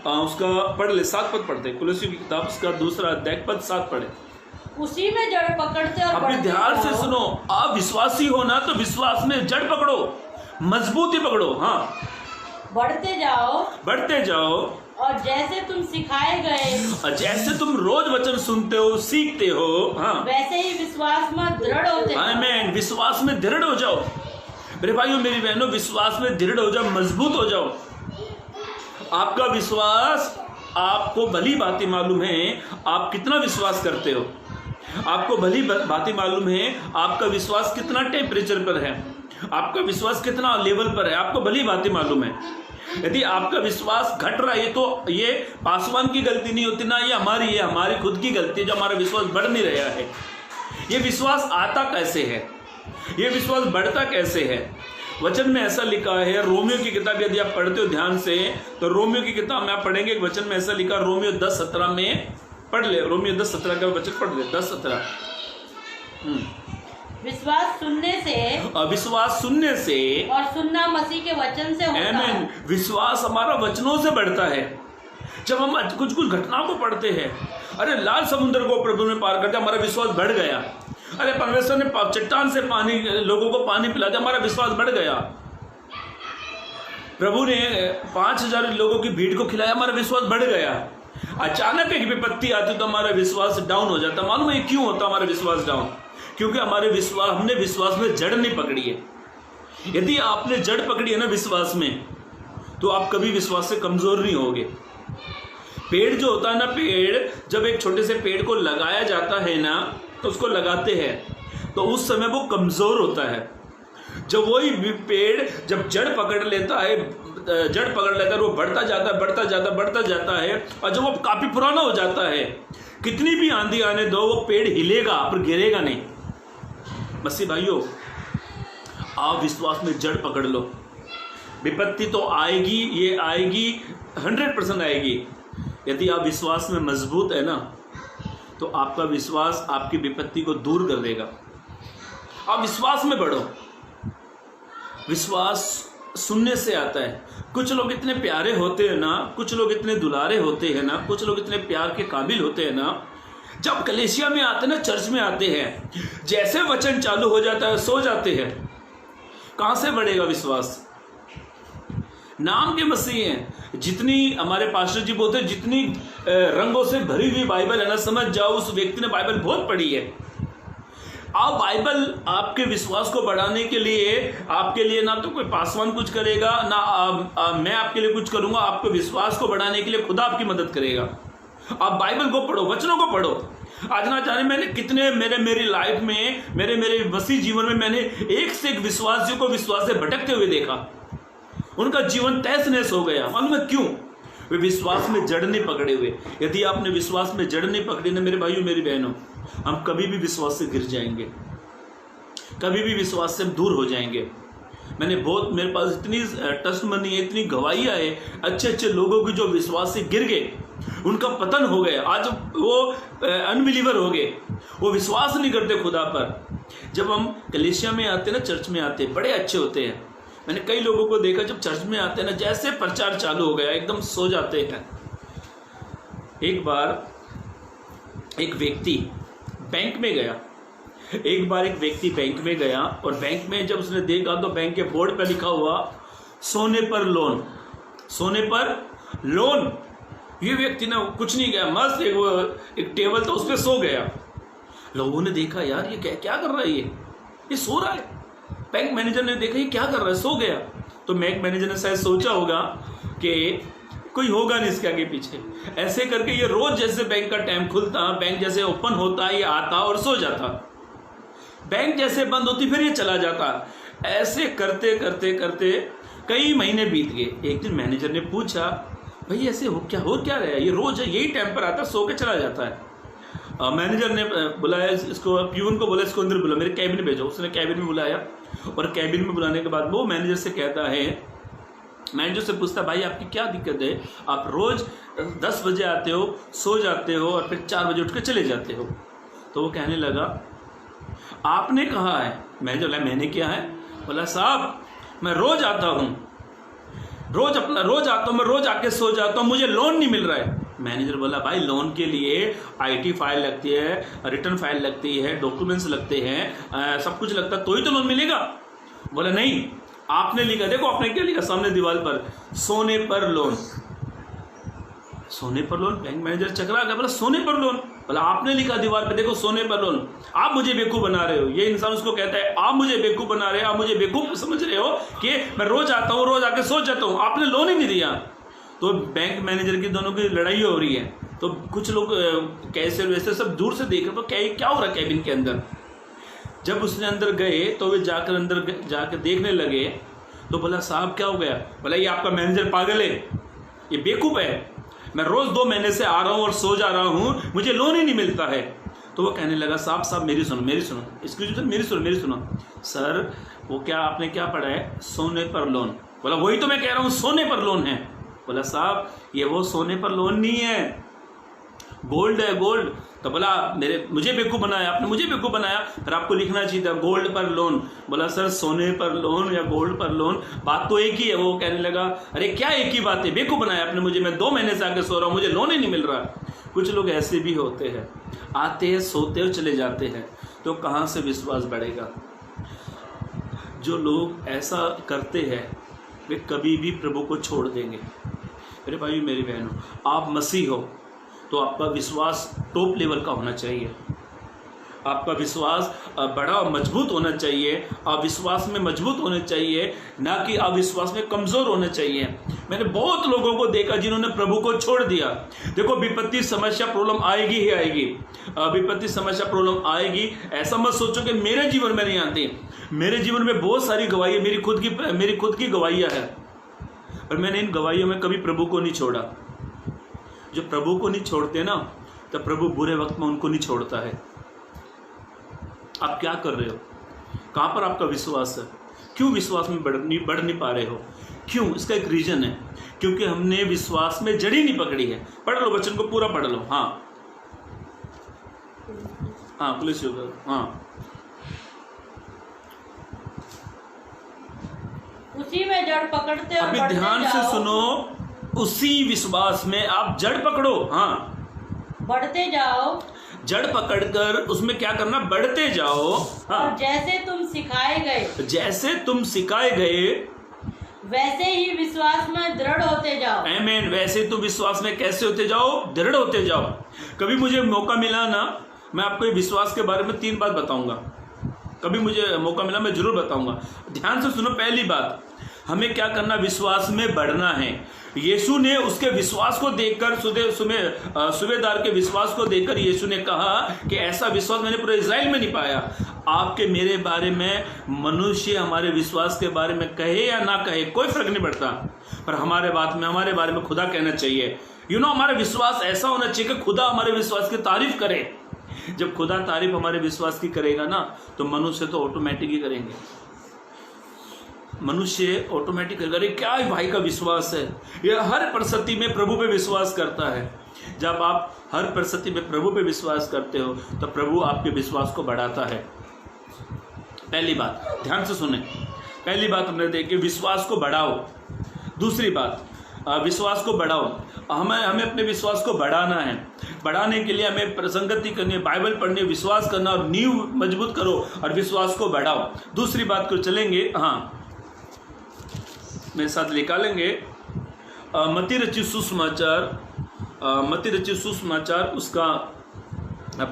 उसका पढ़ ले, 7 पद पढ़ते, कुलस्सियों की किताब उसका 2 अध्याय पद 7 पढ़े। उसी में जड़ पकड़ते और अभी ध्यान से सुनो, आप विश्वासी हो ना तो विश्वास में जड़ पकड़ो, मजबूती पकड़ो। हाँ, बढ़ते जाओ और जैसे तुम सिखाए गए, और जैसे तुम रोज वचन सुनते हो, सीखते हो, हाँ, वैसे ही विश्वास में दृढ़ होते हो। आमीन। विश्वास में दृढ़ हो जाओ। मेरे भाइयों मेरी बहनों, विश्वास में दृढ़ हो जाओ, मजबूत हो जाओ। आपका विश्वास, आपको भली बातें मालूम है आप कितना विश्वास करते हो, आपको भली बातें मालूम है आपका विश्वास कितना टेम्परेचर पर है, आपका विश्वास कितना लेवल पर है, आपको भली बातें मालूम है। यदि आपका विश्वास घट रहा है तो ये पासवान की गलती नहीं होती ना, ये हमारी खुद की गलती है जो हमारा विश्वास बढ़ नहीं रहा है। ये विश्वास आता कैसे है, ये विश्वास बढ़ता कैसे है? वचन में ऐसा लिखा है, रोमियो की किताब यदि आप पढ़ते हो ध्यान से तो रोमियो की किताब में आप पढ़ेंगे, एक वचन में ऐसा लिखा, रोमियो 10:17 में पढ़ ले, रोमियो 10:17 का वचन पढ़ ले, 10:17। विश्वास सुनने से और सुनना मसीह के वचन से होता है। विश्वास हमारा वचनों से बढ़ता है। जब हम कुछ घटनाओं को पढ़ते हैं, अरे लाल समुद्र को प्रभु ने पार कर दिया, हमारा विश्वास बढ़ गया। अरे परमेश्वर ने चट्टान से लोगों को पानी पिला दिया, हमारा विश्वास बढ़ गया। प्रभु ने 5000 लोगों की भीड़ को खिलाया, हमारा विश्वास बढ़ गया। अचानक एक विपत्ति आती तो हमारा विश्वास डाउन हो जाता। मालूम है क्यों होता हमारा विश्वास डाउन? क्योंकि हमने विश्वास में जड़ नहीं पकड़ी है। यदि आपने जड़ पकड़ी है ना विश्वास में, तो आप कभी विश्वास से कमजोर नहीं होगे। पेड़ जो होता है ना, पेड़ जब एक छोटे से पेड़ को लगाया जाता है ना, तो उसको लगाते हैं तो उस समय वो कमजोर होता है। जब वही पेड़ जब जड़ पकड़ लेता है, वो बढ़ता जाता है, और जब वो काफी पुराना हो जाता है, कितनी भी आंधी आने दो, वो पेड़ हिलेगा पर गिरेगा नहीं। मसीह भाइयों, आप विश्वास में जड़ पकड़ लो। विपत्ति तो आएगी, ये आएगी, 100% आएगी। यदि आप विश्वास में मजबूत है ना, तो आपका विश्वास आपकी विपत्ति को दूर कर देगा। आप विश्वास में बढ़ो। विश्वास सुनने से आता है। कुछ लोग इतने प्यारे होते हैं ना, कुछ लोग इतने दुलारे होते हैं ना, कुछ लोग इतने प्यार के काबिल होते हैं ना, जब कलीसिया में आते हैं ना, चर्च में आते हैं, जैसे वचन चालू हो जाता है सो जाते हैं। कहां से बढ़ेगा विश्वास? नाम के मसीह हैं। जितनी हमारे पास्टर जी बोलते हैं, जितनी रंगों से भरी हुई बाइबल है ना, समझ जाओ उस व्यक्ति ने बाइबल बहुत पढ़ी है। आप बाइबल आपके विश्वास को बढ़ाने के लिए, आपके लिए ना तो कोई पासवान कुछ करेगा, ना मैं आपके लिए कुछ करूंगा। आपके विश्वास को बढ़ाने के लिए खुदा आपकी मदद करेगा। आप बाइबल को पढ़ो, वचनों को पढ़ो। आज ना जाने मैंने कितने मेरी लाइफ में, मेरे मसीह जीवन में मैंने एक से एक विश्वासियों को विश्वास से भटकते हुए देखा। उनका जीवन तहस नहस हो गया। मालूम है क्यों? वे विश्वास में जड़ नहीं पकड़े हुए। यदि आपने विश्वास में जड़ नहीं पकड़ी ना मेरे भाइयों मेरी बहनों, हम कभी भी विश्वास से गिर जाएंगे, कभी भी विश्वास से हम दूर हो जाएंगे। मेरे पास इतनी टेस्टमनी है, इतनी गवाहियाँ है अच्छे लोगों की जो विश्वास से गिर गए, उनका पतन हो गया। आज वो अनबिलीवर हो गए, वो विश्वास नहीं करते खुदा पर। जब हम कलीसिया में आते ना, चर्च में आते, बड़े अच्छे होते हैं। मैंने कई लोगों को देखा जब चर्च में आते हैं ना, जैसे प्रचार चालू हो गया एकदम सो जाते हैं। एक बार एक व्यक्ति बैंक में गया, और बैंक में जब उसने देखा तो बैंक के बोर्ड पर लिखा हुआ सोने पर लोन। ये व्यक्ति ने कुछ नहीं किया, मस्त एक टेबल था उस पर सो गया। लोगों ने देखा यार ये क्या कर रहा है, ये सो रहा है। बैंक मैनेजर ने देखा ये क्या कर रहा है, सो गया। तो बैंक मैनेजर ने शायद सोचा होगा कि कोई होगा नहीं इसके आगे पीछे। ऐसे करके ये रोज जैसे बैंक का टाइम खुलता, बैंक जैसे ओपन होता, ये आता और सो जाता, बैंक जैसे बंद होती फिर ये चला जाता। ऐसे करते करते करते कई महीने बीत गए। एक दिन मैनेजर ने पूछा, भाई ऐसे हो क्या रहा है, ये रोज यही टाइम पर आता, सो के चला जाता है। मैनेजर ने बुलाया इसको, प्यून को बोला इसको अंदर बुला, मेरे कैबिन में भेजो। उसने कैबिन में बुलाया और कैबिन में बुलाने के बाद वो मैनेजर से कहता है, मैनेजर से पूछता, भाई आपकी क्या दिक्कत है, आप रोज 10 बजे आते हो, सो जाते हो और फिर 4 बजे उठ के चले जाते हो। तो वो कहने लगा, आपने कहा है। मैनेजर बोला, मैंने क्या है? बोला, साहब मैं रोज आता हूँ, रोज आता हूँ, मैं रोज आके सो जाता हूँ, मुझे लोन नहीं मिल रहा है। मैनेजर बोला, भाई लोन के लिए IT फाइल लगती है, रिटर्न फाइल लगती है, डॉक्यूमेंट्स लगते हैं, सब कुछ लगता है, तो ही तो लोन मिलेगा। बोला, नहीं, आपने लिखा, देखो आपने क्या लिखा सामने दीवार पर, सोने पर लोन। सोने पर लोन? बैंक मैनेजर चकरा गया, बोला सोने पर लोन? बोला आपने लिखा दीवार पे, देखो सोने पर लोन। आप मुझे बेवकूफ़ बना रहे हो। ये इंसान उसको कहता है, आप मुझे बेवकूफ़ बना रहे हो, आप मुझे बेवकूफ़ समझ रहे हो कि मैं रोज आता हूँ, रोज आके सो जाता हूँ, आपने लोन ही नहीं दिया। तो बैंक मैनेजर की दोनों की लड़ाई हो रही है। तो कुछ लोग कैसे वैसे सब दूर से देख रहे, तो क्या हो रहा है कैबिन के अंदर। जब उसने अंदर गए तो वे जाकर अंदर जाकर देखने लगे। तो बोला, साहब क्या हो गया? बोला, ये आपका मैनेजर पागल है, ये बेवकूफ़ है, मैं रोज़ 2 महीने से आ रहा हूँ और सो जा रहा हूँ, मुझे लोन ही नहीं मिलता है। तो वो कहने लगा, साहब मेरी सुनो, मेरी सुनो सर, वो क्या आपने क्या पढ़ा है? सोने पर लोन। बोला, वही तो मैं कह रहा हूँ, सोने पर लोन है। बोला, साहब ये वो सोने पर लोन नहीं है, गोल्ड है, गोल्ड। तो बोला, मुझे बेवकूफ़ बनाया आपने, मुझे बेवकूफ़ बनाया, फिर आपको लिखना चाहिए था गोल्ड पर लोन। बोला, सर सोने पर लोन या गोल्ड पर लोन बात तो एक ही है। वो कहने लगा, अरे क्या एक ही बात है, बेवकूफ़ बनाया आपने मुझे, मैं 2 महीने से आके सो रहा हूँ, मुझे लोन ही नहीं मिल रहा। कुछ लोग ऐसे भी होते हैं, आते हैं, सोते और चले जाते हैं, तो कहाँ से विश्वास बढ़ेगा। जो लोग ऐसा करते हैं वे कभी भी प्रभु को छोड़ देंगे। मेरे भाई मेरी बहनों, आप मसीह हो तो आपका विश्वास टॉप लेवल का होना चाहिए, आपका विश्वास बड़ा और मजबूत होना चाहिए, आप विश्वास में मजबूत होने चाहिए, ना कि आप विश्वास में कमज़ोर होने चाहिए। मैंने बहुत लोगों को देखा जिन्होंने प्रभु को छोड़ दिया। देखो, विपत्ति समस्या प्रॉब्लम आएगी ही आएगी, विपत्ति समस्या प्रॉब्लम आएगी। ऐसा मत सोचो कि मेरे जीवन में नहीं आती। मेरे जीवन में बहुत सारी गवाहियाँ, मेरी खुद की गवाहियाँ हैं, पर मैंने इन गवाहियों में कभी प्रभु को नहीं छोड़ा। जो प्रभु को नहीं छोड़ते ना, तो प्रभु बुरे वक्त में उनको नहीं छोड़ता है। आप क्या कर रहे हो? कहाँ पर आपका विश्वास है? क्यों विश्वास में बढ़ नहीं पा रहे हो? क्यों? इसका एक रीज़न है, क्योंकि हमने विश्वास में जड़ी नहीं पकड़ी है। पढ़ लो, वचन को पूरा पढ़ लो। हाँ, पुलिस योग, हाँ, उसी में जड़ पकड़ते हो। अभी ध्यान से सुनो, उसी विश्वास में आप जड़ पकड़ो। हाँ, बढ़ते जाओ, जड़ पकड़कर उसमें क्या करना? बढ़ते जाओ। हाँ, जैसे तुम सिखाए गए वैसे ही विश्वास में दृढ़ होते जाओ। आमीन। वैसे तुम विश्वास में कैसे होते जाओ? दृढ़ होते जाओ। कभी मुझे मौका मिला ना, मैं आपको ये विश्वास के बारे में 3 बात बताऊंगा। कभी मुझे मौका मिला मैं जरूर बताऊंगा। ध्यान से सुनो। पहली बात, हमें क्या करना? विश्वास में बढ़ना है। यीशु ने उसके विश्वास को देखकर, सूबेदार के विश्वास को देखकर यीशु ने कहा कि ऐसा विश्वास मैंने पूरे इज़राइल में नहीं पाया। आपके मेरे बारे में मनुष्य हमारे विश्वास के बारे में कहे या ना कहे, कोई फर्क नहीं पड़ता, पर हमारे बारे में खुदा कहना चाहिए। हमारा विश्वास ऐसा होना चाहिए कि खुदा हमारे विश्वास की तारीफ करे। जब खुदा तारीफ हमारे विश्वास की करेगा ना, तो मनुष्य तो ऑटोमेटिक ही करेंगे। मनुष्य ऑटोमेटिक करेगा, अरे क्या भाई का विश्वास है, यह हर परिस्थिति में प्रभु पे विश्वास करता है। जब आप हर परिस्थिति में प्रभु पे विश्वास करते हो, तो प्रभु आपके विश्वास को बढ़ाता है। पहली बात, ध्यान से सुने। पहली बात हमने देखी, विश्वास को बढ़ाओ। दूसरी बात, विश्वास को बढ़ाओ। हमें अपने विश्वास को बढ़ाना है। बढ़ाने के लिए हमें प्रसंगति करनी है, बाइबल पढ़नी है, विश्वास करना और नींव मजबूत करो और विश्वास को बढ़ाओ। दूसरी बात को चलेंगे, हाँ मेरे साथ निकालेंगे, मत्ती रचित सुसमाचार उसका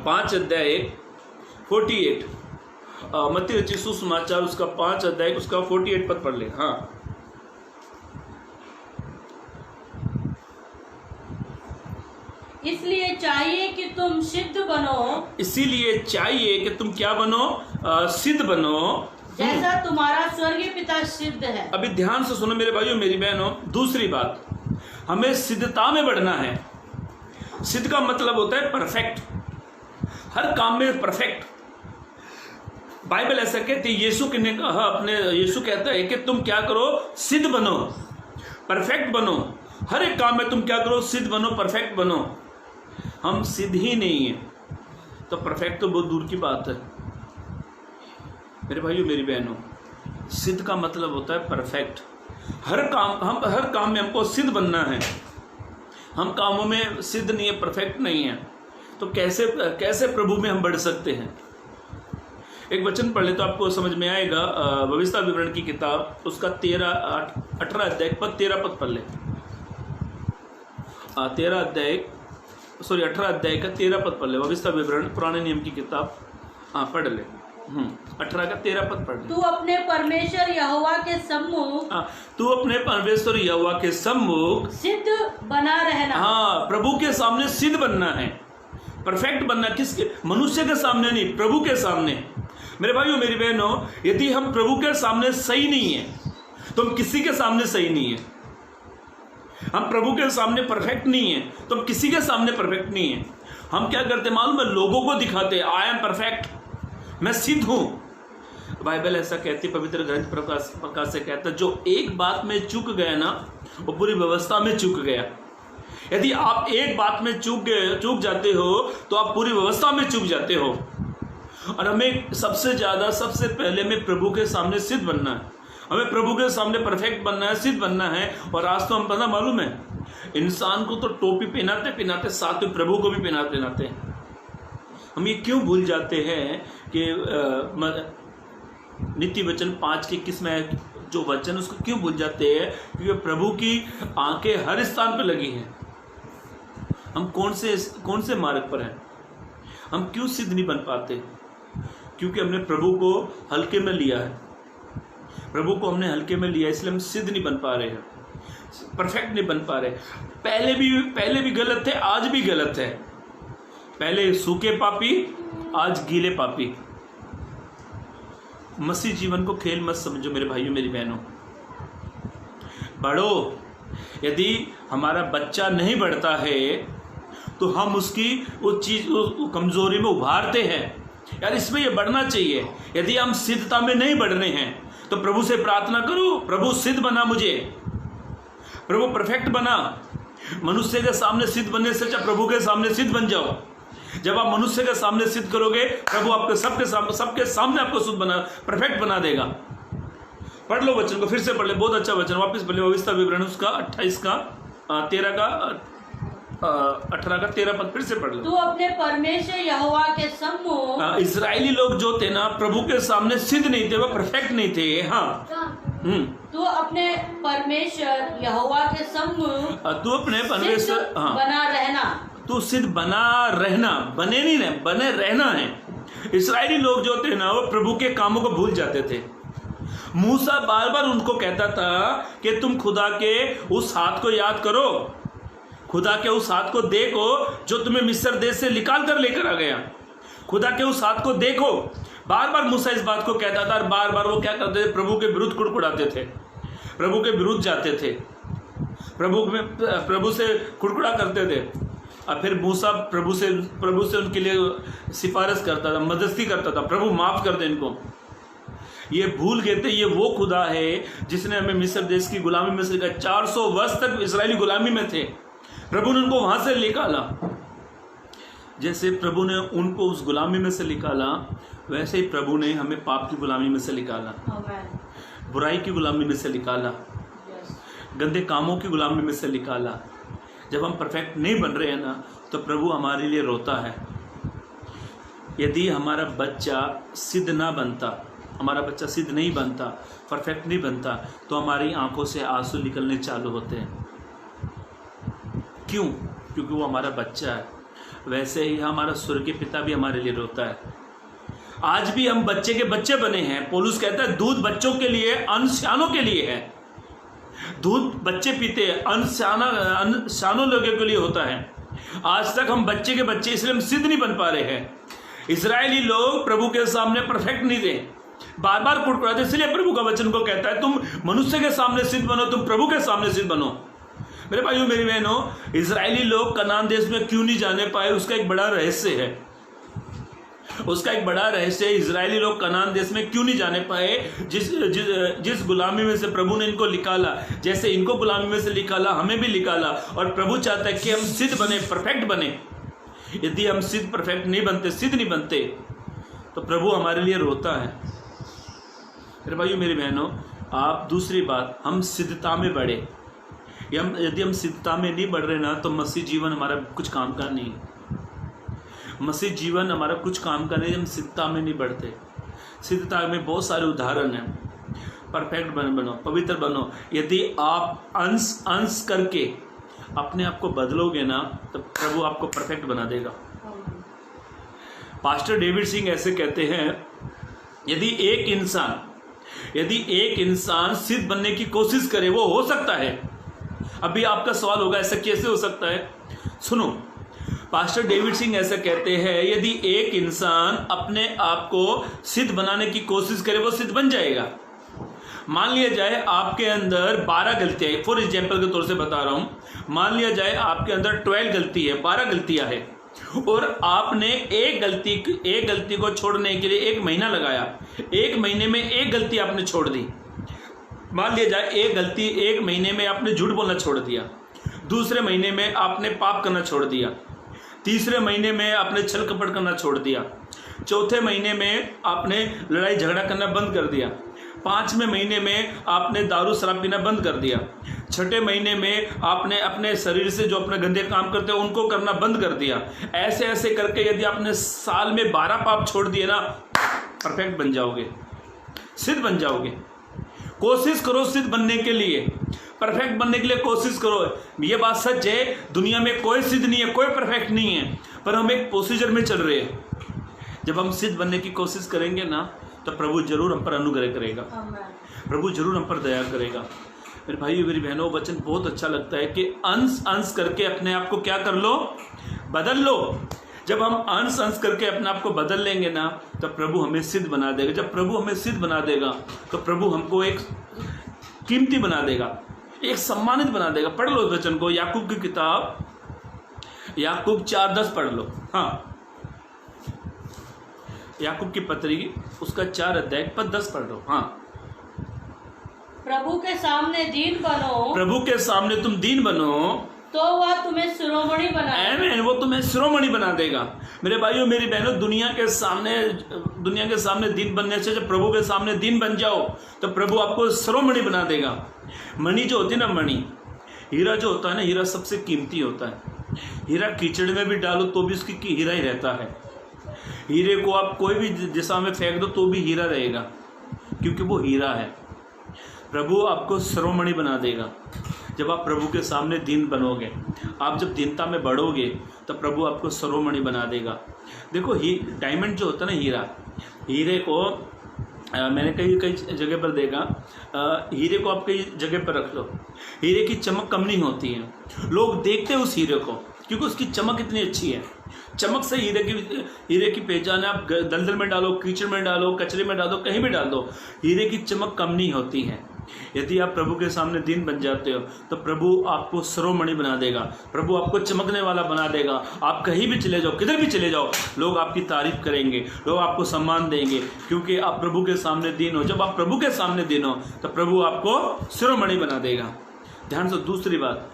5 अध्याय 48 मत्ती रचित सुसमाचार उसका 5 अध्याय उसका 48 पद पढ़ ले। हाँ, इसलिए चाहिए कि तुम सिद्ध बनो, इसीलिए चाहिए कि तुम क्या बनो, सिद्ध बनो, जैसा तुम्हारा स्वर्गीय पिता सिद्ध है। अभी ध्यान से सुनो मेरे भाइयों मेरी बहनों। दूसरी बात, हमें सिद्धता में बढ़ना है। सिद्ध का मतलब होता है परफेक्ट, हर काम में परफेक्ट। बाइबल ऐसा कहती है, यीशु कहता है कि तुम क्या करो, सिद्ध बनो, परफेक्ट बनो। हर एक काम में तुम क्या करो, सिद्ध बनो, परफेक्ट बनो। हम सिद्ध ही नहीं है तो परफेक्ट तो बहुत दूर की बात है मेरे भाइयों मेरी बहनों। सिद्ध का मतलब होता है परफेक्ट। हर काम में हमको सिद्ध बनना है। हम कामों में सिद्ध नहीं है, परफेक्ट नहीं है, तो कैसे प्रभु में हम बढ़ सकते हैं। एक वचन पढ़ ले तो आपको समझ में आएगा। भविष्य विवरण की किताब उसका 18 अध्याय 13 पद पढ़ ले। 18 अध्याय का 13 पद पढ़ ले। भविष्य विवरण पुराने नियम की किताब, पढ़ ले। 18 का 13 पद पढ़ ले। तू अपने परमेश्वर यहोवा के सम्मुख, तू अपने परमेश्वर यहोवा के सम्मुख सिद्ध बना रहना। हाँ, प्रभु के सामने सिद्ध बनना है, परफेक्ट बनना। किसके? मनुष्य के सामने नहीं, प्रभु के सामने। मेरे भाइयों मेरी बहनों, यदि हम प्रभु के सामने सही नहीं है तो हम किसी के सामने सही नहीं है। हम प्रभु के सामने परफेक्ट नहीं है तो हम किसी के सामने परफेक्ट नहीं है। हम क्या करते मालूम है? लोगों को दिखाते, आई एम परफेक्ट, मैं सिद्ध हूं। बाइबल ऐसा कहती, पवित्र ग्रंथ प्रकाश से कहता, जो एक बात में चूक गया ना वो पूरी व्यवस्था में चूक गया। यदि आप एक बात में चूक जाते हो तो आप पूरी व्यवस्था में चूक जाते हो। और हमें सबसे पहले में प्रभु के सामने सिद्ध बनना है। हमें प्रभु के सामने परफेक्ट बनना है, सिद्ध बनना है। और आज तो हम पता मालूम है, इंसान को तो टोपी पहनाते साथ में प्रभु को भी पहनाते हैं। हम ये क्यों भूल जाते हैं कि नीति वचन 5 के 21 में जो वचन उसको क्यों भूल जाते हैं? क्योंकि प्रभु की आंखें हर स्थान पर लगी हैं। हम कौन से मार्ग पर हैं? हम क्यों सिद्ध नहीं बन पाते? क्योंकि हमने प्रभु को हल्के में लिया है। प्रभु को हमने हल्के में लिया, इसलिए हम सिद्ध नहीं बन पा रहे हैं, परफेक्ट नहीं बन पा रहे। पहले भी गलत थे, आज भी गलत है। पहले सूखे पापी, आज गीले पापी। मसीह जीवन को खेल मत समझो मेरे भाइयों मेरी बहनों। बढ़ो। यदि हमारा बच्चा नहीं बढ़ता है तो हम उसकी वो कमजोरी में उभारते हैं, यार इसमें ये बढ़ना चाहिए। यदि हम सिद्धता में नहीं बढ़ रहे हैं तो प्रभु से प्रार्थना करो, प्रभु सिद्ध बना मुझे, प्रभु परफेक्ट बना। मनुष्य के सामने सिद्ध बनने से अच्छा प्रभु के सामने सिद्ध बन जाओ। जब आप मनुष्य के सामने सिद्ध करोगे, प्रभु आपके सबके सामने आपको शुद्ध बना, परफेक्ट बना देगा। पढ़ लो वचन को, फिर से पढ़ ले, बहुत अच्छा वचन, वापस पढ़ ले। भविष्य विवरण उसका 28 का 13 का 18 का 13 पद फिर से पढ़ लो। तू अपने परमेश्वर यहोवा के सम्मुख, इजरायली लोग जो थे ना प्रभु के सामने सिद्ध नहीं थे, वो परफेक्ट नहीं थे। हाँ, तू अपने परमेश्वर यहोवा के सम्मुख, तू अपने परमेश्वर बना रहना। तू सिद्ध बना रहना, बने नहीं ना, बने रहना है। इस्राएली लोग जो थे ना वो प्रभु के कामों को भूल जाते थे। मूसा बार बार उनको कहता था कि तुम खुदा के उस हाथ को याद करो, खुदा के उस हाथ को देखो जो तुम्हें मिस्र देश से निकाल कर लेकर आ गया। खुदा के उस हाथ को देखो। बार बार मूसा इस बात को कहता था और बार बार वो क्या करते थे? प्रभु के विरुद्ध कुड़कुड़ाते थे, प्रभु के विरुद्ध जाते थे, प्रभु से कुड़कुड़ा करते थे। और फिर मूसा प्रभु से उनके लिए सिफारिश करता था, मददती करता था, प्रभु माफ कर दे इनको। ये भूल गए थे ये वो खुदा है जिसने हमें मिस्र देश की गुलामी में से निकाला। 400 वर्ष तक इस्राएली गुलामी में थे, प्रभु ने उनको वहां से निकाला। जैसे प्रभु ने उनको उस गुलामी में से निकाला, वैसे ही प्रभु ने हमें पाप की गुलामी में से निकाला, बुराई की गुलामी में से निकाला, गंदे कामों की गुलामी में से निकाला। जब हम परफेक्ट नहीं बन रहे हैं ना तो प्रभु हमारे लिए रोता है। यदि हमारा बच्चा सिद्ध ना बनता, हमारा बच्चा सिद्ध नहीं बनता, परफेक्ट नहीं बनता, तो हमारी आंखों से आंसू निकलने चालू होते हैं। क्यों? क्योंकि वो हमारा बच्चा है। वैसे ही हमारा स्वर्गीय पिता भी हमारे लिए रोता है। आज भी हम बच्चे के बच्चे बने हैं। पौलुस कहता है दूध बच्चों के लिए, अन्न सियानों के लिए है। दूध बच्चे पीते हैं, अन्न सियानों लोगों के लिए होता है। आज तक हम बच्चे के बच्चे, इसलिए हम सिद्ध नहीं बन पा रहे हैं। इजरायली लोग प्रभु के सामने परफेक्ट नहीं थे, बार बार कुड़कुड़ाते, इसलिए प्रभु का वचन को कहता है तुम मनुष्य के सामने सिद्ध बनो, तुम प्रभु के सामने सिद्ध बनो। मेरे भाइयों मेरी बहनों, इजरायली लोग कनान देश में क्यों नहीं जाने पाए, उसका एक बड़ा रहस्य है। उसका एक बड़ा रहस्य, इजरायली लोग कनान देश में क्यों नहीं जाने पाए। जिस गुलामी में से प्रभु ने इनको निकाला, जैसे इनको गुलामी में से निकाला, हमें भी निकाला। और प्रभु चाहता है कि हम सिद्ध बने, परफेक्ट बने। यदि हम सिद्ध परफेक्ट नहीं बनते, सिद्ध नहीं बनते, तो प्रभु हमारे लिए रोता है। मेरे भाइयों मेरी बहनों, आप दूसरी बात, हम सिद्धता में बढ़े। यदि हम सिद्धता में नहीं बढ़ रहे ना, तो मसीह जीवन हमारा कुछ काम का नहीं। मसीह जीवन हमारा कुछ काम का नहीं, हम सिद्धता में नहीं बढ़ते। सिद्धता में बहुत सारे उदाहरण हैं। परफेक्ट बनो, पवित्र बनो। यदि आप अंश करके अपने आप को बदलोगे ना, तो प्रभु आपको परफेक्ट बना देगा। पास्टर डेविड सिंह ऐसे कहते हैं, यदि एक इंसान सिद्ध बनने की कोशिश करे, वो हो सकता है। अभी आपका सवाल होगा ऐसा कैसे हो सकता है? सुनो, पास्टर डेविड सिंह ऐसा कहते हैं, यदि एक इंसान अपने आप को सिद्ध बनाने की कोशिश करे, वो सिद्ध बन जाएगा। मान लिया जाए आपके अंदर 12 गलतियां, फॉर एग्जाम्पल के तौर से बता रहा हूं, मान लिया जाए आपके अंदर 12 गलती है, 12 गलतियां है, और आपने एक गलती को छोड़ने के लिए 1 महीना लगाया। 1 महीने में एक गलती आपने छोड़ दी। मान लिया जाए एक महीने में आपने झूठ बोलना छोड़ दिया, दूसरे महीने में आपने पाप करना छोड़ दिया, तीसरे महीने में आपने छल कपट करना छोड़ दिया, चौथे महीने में आपने लड़ाई झगड़ा करना बंद कर दिया, 5वें महीने में आपने दारू शराब पीना बंद कर दिया, 6ठे महीने में आपने अपने शरीर से जो अपने गंदे काम करते हैं उनको करना बंद कर दिया। ऐसे ऐसे करके यदि आपने साल में 12 पाप छोड़ दिए ना, परफेक्ट बन जाओगे, सिद्ध बन जाओगे। कोशिश करो सिद्ध बनने के लिए, परफेक्ट बनने के लिए कोशिश करो। ये बात सच है, दुनिया में कोई सिद्ध नहीं है, कोई परफेक्ट नहीं है, पर हम एक प्रोसीजर में चल रहे हैं। जब हम सिद्ध बनने की कोशिश करेंगे ना, तो प्रभु जरूर हम पर अनुग्रह करेगा, प्रभु जरूर हम पर दया करेगा। मेरे भाइयों मेरी बहनों, वचन बहुत अच्छा लगता है कि अंश करके अपने आप को क्या कर लो, बदल लो। जब हम अंश करके अपने आप को बदल लेंगे ना, तब प्रभु हमें सिद्ध बना देगा। जब प्रभु हमें सिद्ध बना देगा, तो प्रभु हमको एक कीमती बना देगा, एक सम्मानित बना देगा। पढ़ लो इस वचन को, याकूब की किताब, याकूब 4:10 पढ़ लो। हाँ, याकूब की पत्री, उसका 4 अध्याय पद 10 पढ़ लो। हाँ, प्रभु के सामने दीन बनो, प्रभु के सामने तुम दीन बनो, तो वह तुम्हें शिरोमणि बनाएगा। आमीन, वो तुम्हें शिरोमणि बना देगा। मेरे भाइयों मेरी बहनों, दुनिया के सामने दीन बनने से, जब प्रभु के सामने दीन बन जाओ, तो प्रभु आपको शिरोमणि बना देगा। मणि जो होती है ना, मणि, हीरा जो होता है ना, हीरा सबसे कीमती होता है। हीरा कीचड़ में भी डालो तो भी उसकी हीरा ही रहता है। हीरे को आप कोई भी दिशा में फेंक दो तो भी हीरा रहेगा, क्योंकि वो हीरा है। प्रभु आपको शिरोमणि बना देगा जब आप प्रभु के सामने दीन बनोगे। आप जब दीनता में बढ़ोगे, तो प्रभु आपको शिरोमणि बना देगा। देखो, डायमंड जो होता है ना, हीरे को मैंने कई जगह पर देखा, हीरे को आप कई जगह पर रख लो, हीरे की चमक कम नहीं होती है। लोग देखते हैं उस हीरे को, क्योंकि उसकी चमक इतनी अच्छी है। चमक से हीरे की पहचान है। आप दलदल में डालो, कीचड़ में डालो, कचरे में डालो, कहीं भी डाल दो, हीरे की चमक कम नहीं होती है। यदि आप प्रभु के सामने दीन बन जाते हो, तो प्रभु आपको शिरोमणि बना देगा, प्रभु आपको चमकने वाला बना देगा। आप कहीं भी चले जाओ, किधर भी चले जाओ, लोग आपकी तारीफ करेंगे, लोग आपको सम्मान देंगे, क्योंकि आप प्रभु के सामने दीन हो। जब आप प्रभु के सामने दीन हो, तो प्रभु आपको शिरोमणि बना देगा। ध्यान से, दूसरी बात,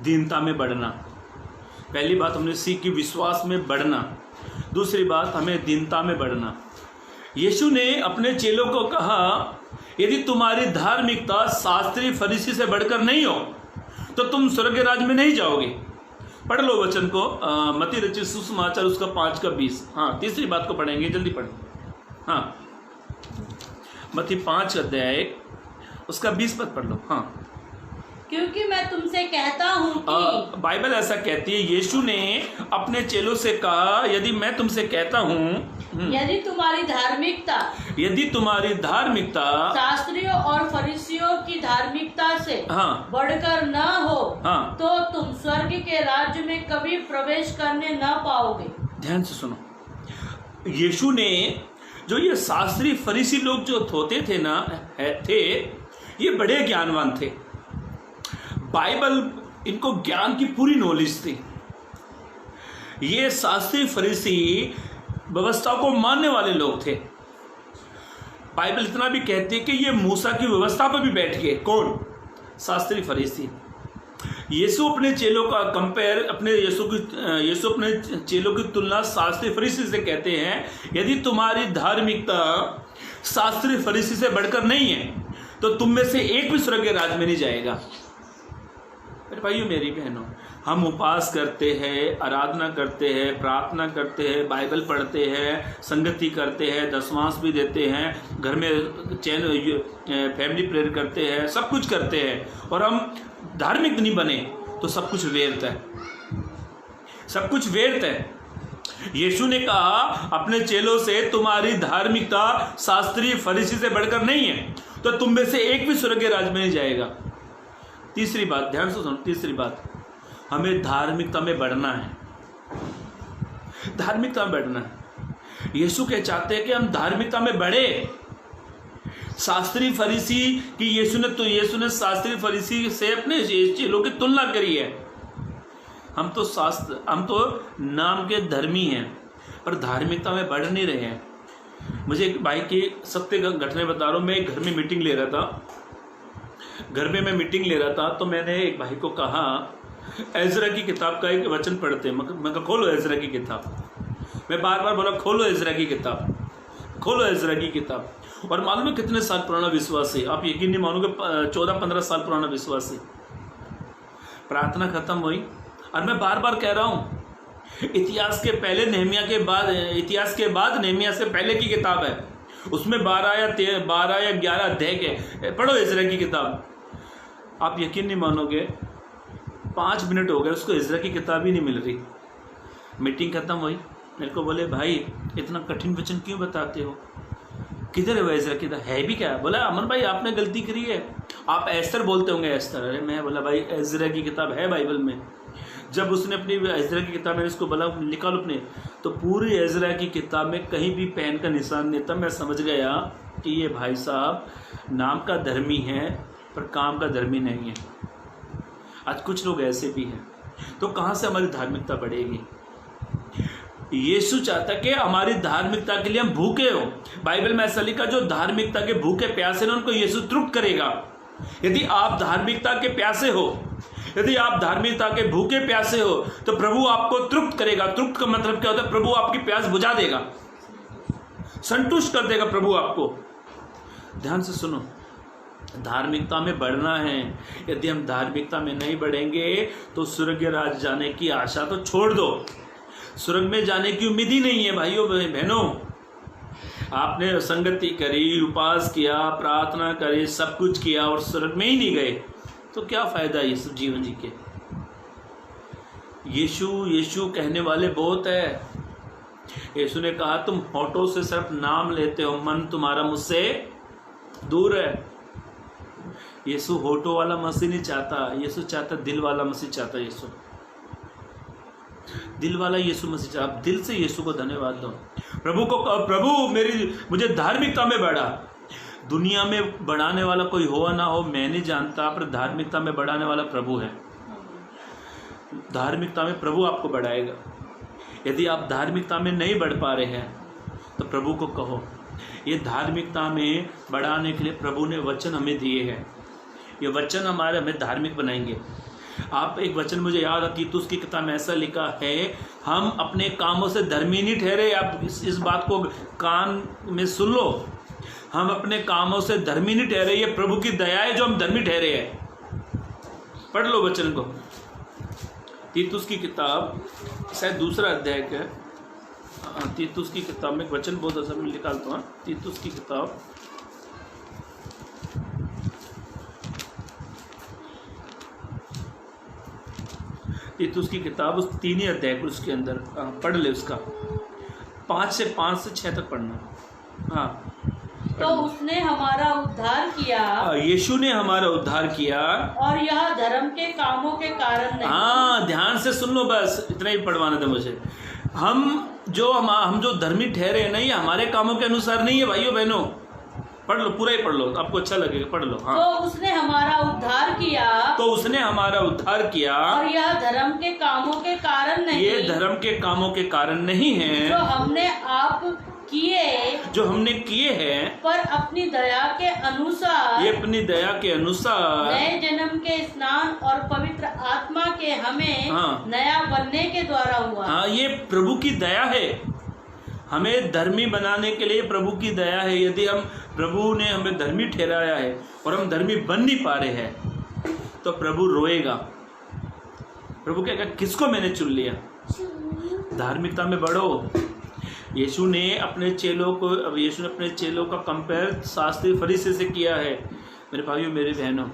दीनता में बढ़ना। पहली बात हमने सीखी, विश्वास में बढ़ना। दूसरी बात, हमें दीनता में बढ़ना। यीशु ने अपने चेलों को कहा, यदि तुम्हारी धार्मिकता शास्त्री फरीसी से बढ़कर नहीं हो, तो तुम स्वर्ग राज्य में नहीं जाओगे। पढ़ लो वचन को, मत्ती रचित सुसमाचार, उसका 5:20। हाँ, तीसरी बात को पढ़ेंगे, जल्दी पढ़। हाँ, मत्ती 5 अध्याय उसका 20 पद पढ़ लो। हाँ, क्योंकि मैं तुमसे कहता हूँ बाइबल ऐसा कहती है, यीशु ने अपने चेलों से कहा, यदि मैं तुमसे कहता हूँ, यदि तुम्हारी धार्मिकता शास्त्रियों और फरीसियों की धार्मिकता से बढ़कर न हो, तो तुम स्वर्ग के राज्य में कभी प्रवेश करने न पाओगे। ध्यान से सुनो, यीशु ने जो ये शास्त्री फरीसी लोग जो होते थे ना थे, ये बड़े ज्ञानवान थे। बाइबल इनको ज्ञान की पूरी नॉलेज थी। ये शास्त्री फरीसी व्यवस्था को मानने वाले लोग थे। बाइबल इतना भी कहती है कि ये मूसा की व्यवस्था पर भी बैठ गए। कौन? शास्त्री फरीसी। यीशु अपने चेलों का कंपेयर यीशु अपने चेलों की तुलना शास्त्री फरीसी से कहते हैं, यदि तुम्हारी धार्मिकता शास्त्री फरीसी से बढ़कर नहीं है तो तुम में से एक भी स्वर्ग के राज्य में नहीं जाएगा। मेरे भाइयों, मेरी बहनों, हम उपवास करते हैं, आराधना करते हैं, प्रार्थना करते हैं, बाइबल पढ़ते हैं, संगति करते हैं, दशमांश भी देते हैं, घर में फैमिली प्रेयर करते हैं, सब कुछ करते हैं, और हम धार्मिक नहीं बने तो सब कुछ व्यर्थ है, सब कुछ व्यर्थ है। यीशु ने कहा अपने चेलों से, तुम्हारी धार्मिकता शास्त्री फरीसी से बढ़कर नहीं है तो तुम में से एक भी स्वर्ग के राज्य में नहीं जाएगा। तीसरी बात, ध्यान से सुनो, तीसरी बात, हमें धार्मिकता में बढ़ना है। धार्मिकता में बढ़ना है। यीशु के चाहते हैं कि हम धार्मिकता में बढ़े। शास्त्री फरीसी की यीशु ने शास्त्री फरीसी से अपने चेलों की तुलना करी है। हम तो नाम के धर्मी हैं पर धार्मिकता में बढ़ नहीं रहे हैं। मुझे एक भाई की सत्य घटना बता रहा हूँ। मैं एक घर में मीटिंग ले रहा था, तो मैंने एक भाई को कहा, एजरा की किताब का एक वचन पढ़ते हैं। मैं कहा खोलो एजरा की किताब। मैं बार बार बोला खोलो एजरा की किताब, खोलो एजरा की किताब। और मालूम है कितने साल पुराना विश्वास है, आप यकीन नहीं मानोगे, 14-15 साल पुराना विश्वास है। प्रार्थना खत्म हुई और मैं बार बार कह रहा हूँ, इतिहास के बाद नेहमिया से पहले की किताब है, उसमें 12 या 11 अध्याय के, पढ़ो इज़रा की किताब। आप यकीन नहीं मानोगे, 5 मिनट हो गए उसको इज़रा की किताब ही नहीं मिल रही। मीटिंग खत्म हुई, मेरे को बोले भाई इतना कठिन वचन क्यों बताते हो, किधर है वो इज़रा की किताब, है भी क्या? बोला अमन भाई आपने गलती करी है, आप एस्तर बोलते होंगे एस्तर। अरे मैं बोला भाई इज़रा की किताब है बाइबल में। जब उसने अपनी इज़रा की किताब में इसको बोला निकालो अपने, तो पूरी इज़रा की किताब में कहीं भी पेन का निशान नहीं था। मैं समझ गया कि ये भाई साहब नाम का धर्मी है पर काम का धर्मी नहीं है। आज कुछ लोग ऐसे भी हैं, तो कहाँ से हमारी धार्मिकता बढ़ेगी? यीशु चाहता कि हमारी धार्मिकता के लिए हम भूखे हो। बाइबल में ऐसा लिखा, जो धार्मिकता के भूखे प्यासे ना उनको यीशु तृप्त करेगा। यदि आप धार्मिकता के प्यासे हो, यदि आप धार्मिकता के भूखे प्यासे हो, तो प्रभु आपको तृप्त करेगा। तृप्त का मतलब क्या होता है? प्रभु आपकी प्यास बुझा देगा, संतुष्ट कर देगा प्रभु आपको। ध्यान से सुनो, धार्मिकता में बढ़ना है। यदि हम धार्मिकता में नहीं बढ़ेंगे तो स्वर्ग राज्य जाने की आशा तो छोड़ दो, स्वर्ग में जाने की उम्मीद ही नहीं है। भाइयों बहनों, आपने संगति करी, उपवास किया, प्रार्थना करी, सब कुछ किया और स्वर्ग में ही नहीं गए तो क्या फायदा ये सब जीवन जी के? यीशु कहने वाले बहुत है। यीशु ने कहा तुम होठों से सिर्फ नाम लेते हो, मन तुम्हारा मुझसे दूर है। यीशु होठों वाला मसीह नहीं चाहता, यीशु चाहता दिल वाला मसीह चाहता। यीशु दिल वाला यीशु मसीह चाहता। आप दिल से यीशु को धन्यवाद दो। प्रभु को प्रभु मुझे धार्मिकता में बढ़ा। दुनिया में बढ़ाने वाला कोई हो ना हो मैं नहीं जानता, पर धार्मिकता में बढ़ाने वाला प्रभु है। धार्मिकता में प्रभु आपको बढ़ाएगा। यदि आप धार्मिकता में नहीं बढ़ पा रहे हैं तो प्रभु को कहो, ये धार्मिकता में बढ़ाने के लिए प्रभु ने वचन हमें दिए हैं। ये वचन हमें धार्मिक बनाएंगे। आप एक वचन मुझे याद है, तीतुस की किताब में ऐसा लिखा है, हम अपने कामों से धर्मी नहीं ठहरे। आप इस बात को कान में सुन लो, हम अपने कामों से धर्मी नहीं ठहरे, ये प्रभु की दया है जो हम धर्मी ठहरे हैं। पढ़ लो वचन को, तीतुस की किताब शायद 2 अध्याय का, तीतुस की किताब में एक वचन बहुत अच्छा मैं निकालता हूँ। तीतुस की किताब तीतुस की किताब उस 3 ही अध्याय को उसके अंदर पढ़ ले, उसका 5 से 6 तक पढ़ना। हाँ, तो उसने हमारा उद्धार किया, यीशु ने हमारा उद्धार किया, और यह धर्म के कामों के कारण नहीं। हाँ, ध्यान से सुन लो, बस इतना ही पढ़वाना था मुझे। हम जो धर्मी ठहरे हैं ना, ये हमारे कामों के अनुसार नहीं है भाइयों बहनों। पढ़ लो, पूरा ही पढ़ लो, आपको अच्छा लगेगा, पढ़ लो। हाँ, तो उसने हमारा उद्धार किया, और यह धर्म के कामों के कारण नहीं, ये धर्म के कामों के कारण नहीं है जो हमने किए हैं, पर अपनी दया के अनुसार, ये अपनी दया के अनुसार नए जन्म के स्नान और पवित्र आत्मा के हमें नया बनने के द्वारा हुआ। हाँ, ये प्रभु की दया है, हमें धर्मी बनाने के लिए प्रभु की दया है। यदि प्रभु ने हमें धर्मी ठहराया है और हम धर्मी बन नहीं पा रहे हैं, तो प्रभु रोएगा। प्रभु कहेगा, किसको मैंने चुन लिया? धार्मिकता में बढ़ो। यीशु ने अपने चेलों का कंपेयर शास्त्री फरीसी से किया है। मेरे भाइयों, मेरे बहनों,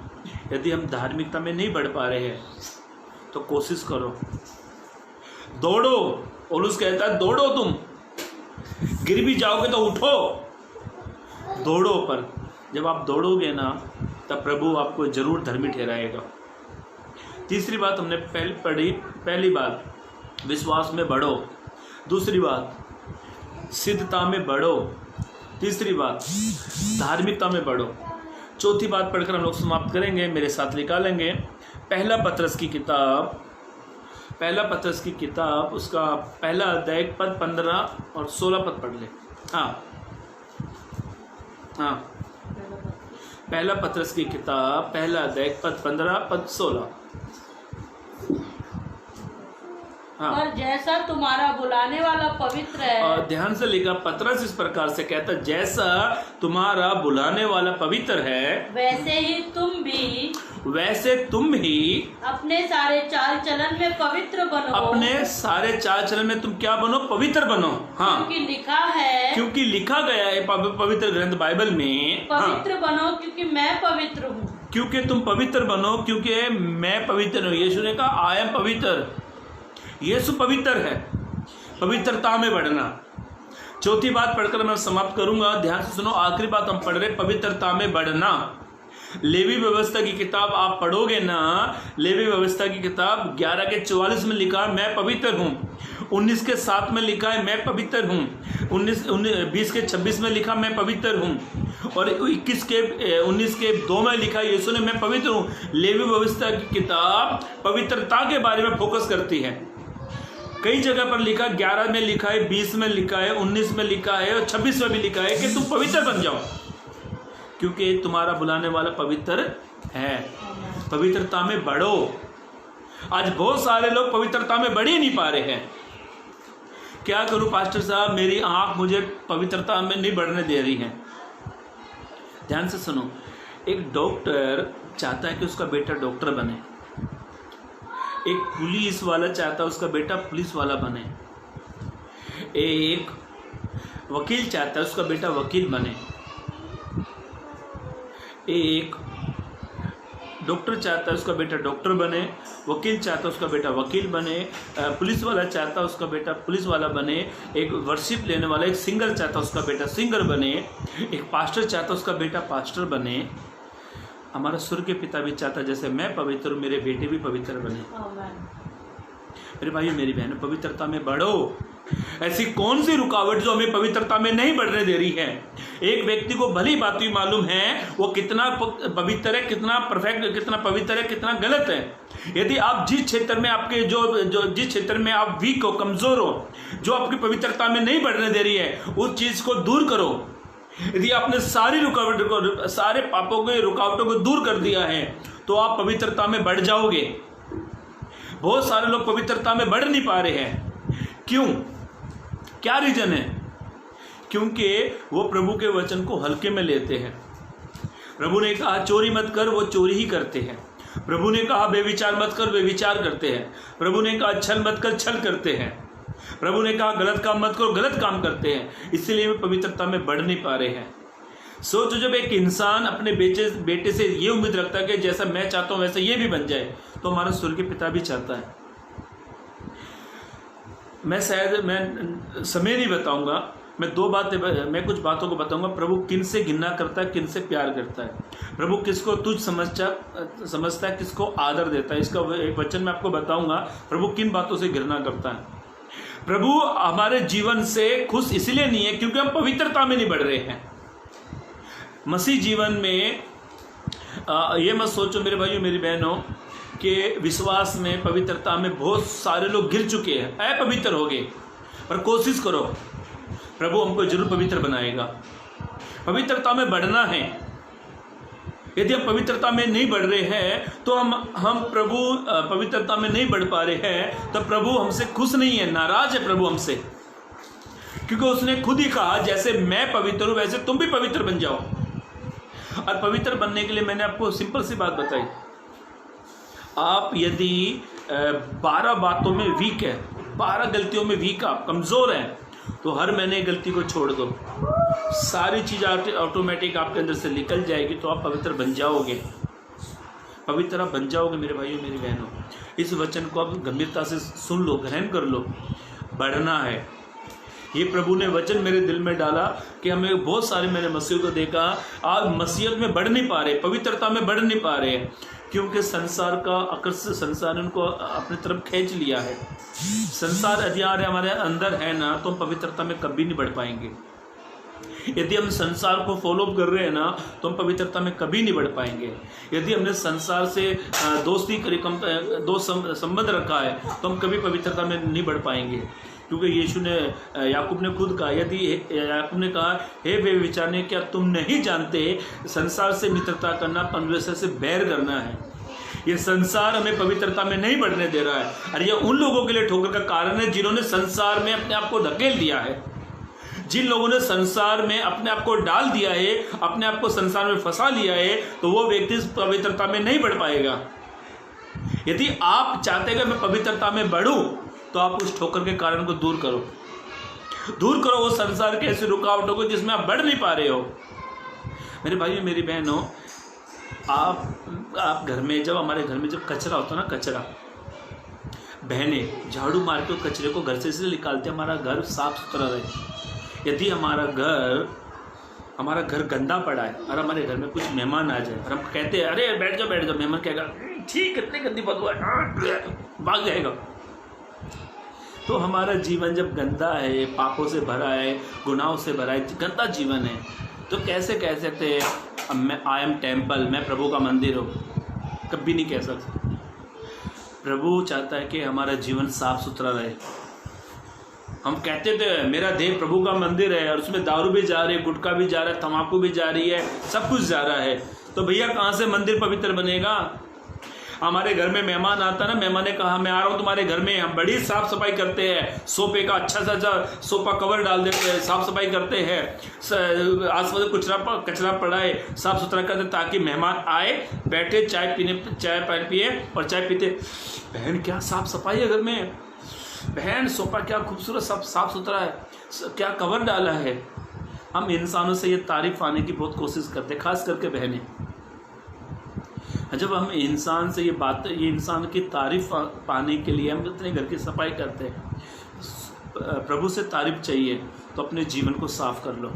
यदि हम धार्मिकता में नहीं बढ़ पा रहे हैं तो कोशिश करो, दौड़ो। पौलुस कहता है, दौड़ो, तुम गिर भी जाओगे तो उठो, दौड़ो। पर जब आप दौड़ोगे ना, तब प्रभु आपको जरूर धर्मी ठहराएगा। तीसरी बात हमने पढ़ी। पहली बात, विश्वास में बढ़ो। दूसरी बात, सिद्धता में बढ़ो। तीसरी बात, धार्मिकता में बढ़ो। चौथी बात पढ़कर हम लोग समाप्त करेंगे, मेरे साथ निकालेंगे। पहला पत्रस की किताब उसका पहला अध्याय पद 15 और 16 पद पढ़ ले। हाँ, पहला पत्रस की किताब पहला अध्याय पद 15 पद 16। हाँ। पर जैसा तुम्हारा बुलाने वाला पवित्र है, और ध्यान से लिखा, पतरस इस प्रकार से कहता, जैसा तुम्हारा बुलाने वाला पवित्र है, वैसे तुम भी अपने सारे चाल चलन में पवित्र बनो। अपने सारे चाल चलन में तुम क्या बनो? पवित्र बनो। हाँ, क्योंकि लिखा गया है पवित्र ग्रंथ बाइबल में, पवित्र बनो क्योंकि मैं पवित्र हूँ। क्योंकि तुम पवित्र बनो क्योंकि मैं पवित्र हूँ। यीशु ने कहा, आई एम पवित्र। यीशु पवित्र है, पवित्रता में बढ़ना। चौथी बात पढ़कर मैं समाप्त करूंगा, ध्यान से सुनो। आखिरी बात हम पढ़ रहे, पवित्रता में बढ़ना। लेवी व्यवस्था की किताब आप पढ़ोगे ना, लेवी व्यवस्था की किताब 11 के 44 में लिखा है, मैं पवित्र हूँ। 19 के 7 में लिखा है, मैं पवित्र हूँ। 20 के 26 में लिखा, मैं पवित्र हूँ। और 19 के 2 में लिखा, यीशु ने मैं पवित्र हूँ। लेवी व्यवस्था की किताब पवित्रता के बारे में फोकस करती है। कई जगह पर लिखा, 11 में लिखा है, 20 में लिखा है, 19 में लिखा है और 26 में भी लिखा है कि तुम पवित्र बन जाओ, क्योंकि तुम्हारा बुलाने वाला पवित्र है। पवित्रता में बढ़ो। आज बहुत सारे लोग पवित्रता में बढ़ ही नहीं पा रहे हैं। क्या करूं पास्टर साहब, मेरी आंख मुझे पवित्रता में नहीं बढ़ने दे रही है। ध्यान से सुनो, एक डॉक्टर चाहता है कि उसका बेटा डॉक्टर बने, एक पुलिस वाला चाहता है उसका बेटा पुलिस वाला बने, एक वकील चाहता है उसका बेटा वकील बने, एक डॉक्टर चाहता है उसका बेटा डॉक्टर बने, वकील चाहता है उसका बेटा वकील बने, पुलिस वाला चाहता है उसका बेटा पुलिस वाला बने, एक वर्शिप लेने वाला, एक सिंगर चाहता है उसका बेटा सिंगर बने, एक पास्टर चाहता है उसका बेटा पास्टर बने। हमारा स्वर्ग के पिता भी चाहता है जैसे मैं पवित्र हूँ, मेरे बेटे भी पवित्र बने। मेरे भाइयों, मेरी बहनों, पवित्रता में बढ़ो। ऐसी कौन सी रुकावट जो हमें पवित्रता में नहीं बढ़ने दे रही है? एक व्यक्ति को भली बात भी मालूम है वो कितना पवित्र है, कितना परफेक्ट, कितना पवित्र है, कितना गलत है। यदि आप जिस क्षेत्र में आपके जिस क्षेत्र में आप वीक हो, कमजोर हो, जो आपकी पवित्रता में नहीं बढ़ने दे रही है, उस चीज को दूर करो। यदि आपने सारी रुकावटों को, सारे पापों के रुकावटों को दूर कर दिया है, तो आप पवित्रता में बढ़ जाओगे। बहुत सारे लोग पवित्रता में बढ़ नहीं पा रहे हैं। क्यों? क्या रीजन है? क्योंकि वो प्रभु के वचन को हल्के में लेते हैं। प्रभु ने कहा चोरी मत कर, वो चोरी ही करते हैं। प्रभु ने कहा बेविचार मत कर, बेविचार करते हैं। प्रभु ने कहा छल मत कर, छल करते हैं। प्रभु ने कहा गलत काम मत करो, गलत काम करते हैं। इसलिए वे पवित्रता में बढ़ नहीं पा रहे हैं। सोचो, जब एक इंसान अपने बेटे से ये उम्मीद रखता है कि जैसा मैं चाहता हूँ वैसा ये भी बन जाए, तो हमारा स्वर्गीय पिता भी चाहता है। मैं समय नहीं बताऊंगा, मैं कुछ बातों को बताऊंगा। प्रभु किन से घृणा करता है, किन से प्यार करता है। प्रभु किसको तुच्छ समझता है, किसको आदर देता है। इसका एक वचन मैं आपको बताऊंगा, प्रभु किन बातों से घृणा करता है। प्रभु हमारे जीवन से खुश इसलिए नहीं है क्योंकि हम पवित्रता में नहीं बढ़ रहे हैं। मसीह जीवन में ये मत सोचो मेरे भाइयों मेरी बहनों कि विश्वास में, पवित्रता में बहुत सारे लोग गिर चुके हैं, अपवित्र हो गए। पर कोशिश करो, प्रभु हमको जरूर पवित्र बनाएगा। पवित्रता में बढ़ना है। यदि हम पवित्रता में नहीं बढ़ रहे हैं तो हम प्रभु पवित्रता में नहीं बढ़ पा रहे हैं, तो प्रभु हमसे खुश नहीं है, नाराज है प्रभु हमसे। क्योंकि उसने खुद ही कहा जैसे मैं पवित्र हूं वैसे तुम भी पवित्र बन जाओ। और पवित्र बनने के लिए मैंने आपको सिंपल सी बात बताई। आप यदि 12 बातों में वीक है, 12 गलतियों में वीक, आप कमज़ोर हैं, तो हर महीने गलती को छोड़ दो, सारी चीज़ ऑटोमेटिक आपके अंदर से निकल जाएगी, तो आप पवित्र बन जाओगे। पवित्र आप बन जाओगे मेरे भाइयों मेरी बहनों। इस वचन को आप गंभीरता से सुन लो, ग्रहण कर लो। बढ़ना है, ये प्रभु ने वचन मेरे दिल में डाला कि हमें बहुत सारे, मैंने मसीह को देखा आज मसीहत में बढ़ नहीं पा रहे, पवित्रता में बढ़ नहीं पा रहे, क्योंकि संसार का आकर्षण, संसार ने उनको अपनी तरफ खींच लिया है। संसार अधिकार हमारे अंदर है ना, तो हम पवित्रता में कभी नहीं बढ़ पाएंगे। यदि हम संसार को फॉलो कर रहे हैं ना, तो हम पवित्रता में कभी नहीं बढ़ पाएंगे। यदि हमने संसार से दोस्ती करी, संबंध रखा है, तो हम कभी पवित्रता में नहीं बढ़ पाएंगे। क्योंकि यीशु ने, याकूब ने खुद कहा, यदि याकूब ने कहा, हे वे विचारने, क्या तुम नहीं जानते संसार से मित्रता करना परमेश्वर से बैर करना है। ये संसार हमें पवित्रता में नहीं बढ़ने दे रहा है, और ये उन लोगों के लिए ठोकर का कारण है जिन्होंने संसार में अपने आप को धकेल दिया है। जिन लोगों ने संसार में अपने आप को डाल दिया है, अपने आप को संसार में फंसा लिया है, तो वो व्यक्ति पवित्रता में नहीं बढ़ पाएगा। यदि आप चाहते हैं कि मैं पवित्रता में बढ़ूं, तो आप उस ठोकर के कारण को दूर करो वो संसार के ऐसी रुकावटों को जिसमें आप बढ़ नहीं पा रहे हो। मेरे भाइयों मेरी बहनों, आप घर में, जब हमारे घर में जब कचरा होता है ना, कचरा, बहनें झाड़ू मार के कचरे को घर से इसलिए निकालते हैं हमारा घर साफ सुथरा रहे। यदि हमारा घर गंदा पड़ा है और हमारे घर में कुछ मेहमान आ जाए और हम कहते हैं अरे बैठ जाओ, मेहमान कहेगा ठीक, इतनी गंदी बदबू है, भाग जाएगा। तो हमारा जीवन जब गंदा है, पापों से भरा है, गुनाहों से भरा है, गंदा जीवन है, तो कैसे कह सकते हैं मैं आई एम टेम्पल, मैं प्रभु का मंदिर हूँ? कभी नहीं कह सकते। प्रभु चाहता है कि हमारा जीवन साफ सुथरा रहे। हम कहते थे मेरा देह प्रभु का मंदिर है, और उसमें दारू भी जा रही है, गुटखा भी जा रहा है, तम्बाकू भी जा रही है, सब कुछ जा रहा है, तो भैया कहाँ से मंदिर पवित्र बनेगा? हमारे घर में मेहमान आता ना, मेहमान ने कहा मैं आ रहा हूँ तुम्हारे घर में, हम बड़ी साफ सफाई करते हैं, सोफे का अच्छा सा सोफा कवर डाल देते हैं, साफ सफाई करते हैं, आसपास कचरा पड़ा है साफ सुथरा करते, ताकि मेहमान आए, बैठे, चाय पिए और चाय पीते। बहन क्या साफ सफाई है घर में, बहन सोफा क्या खूबसूरत साफ सुथरा है, क्या कवर डाला है। हम इंसानों से ये तारीफ पाने की बहुत कोशिश करते हैं, खास करके बहनें। जब हम इंसान से ये इंसान की तारीफ पाने के लिए हम इतने घर की सफाई करते हैं, प्रभु से तारीफ चाहिए तो अपने जीवन को साफ कर लो।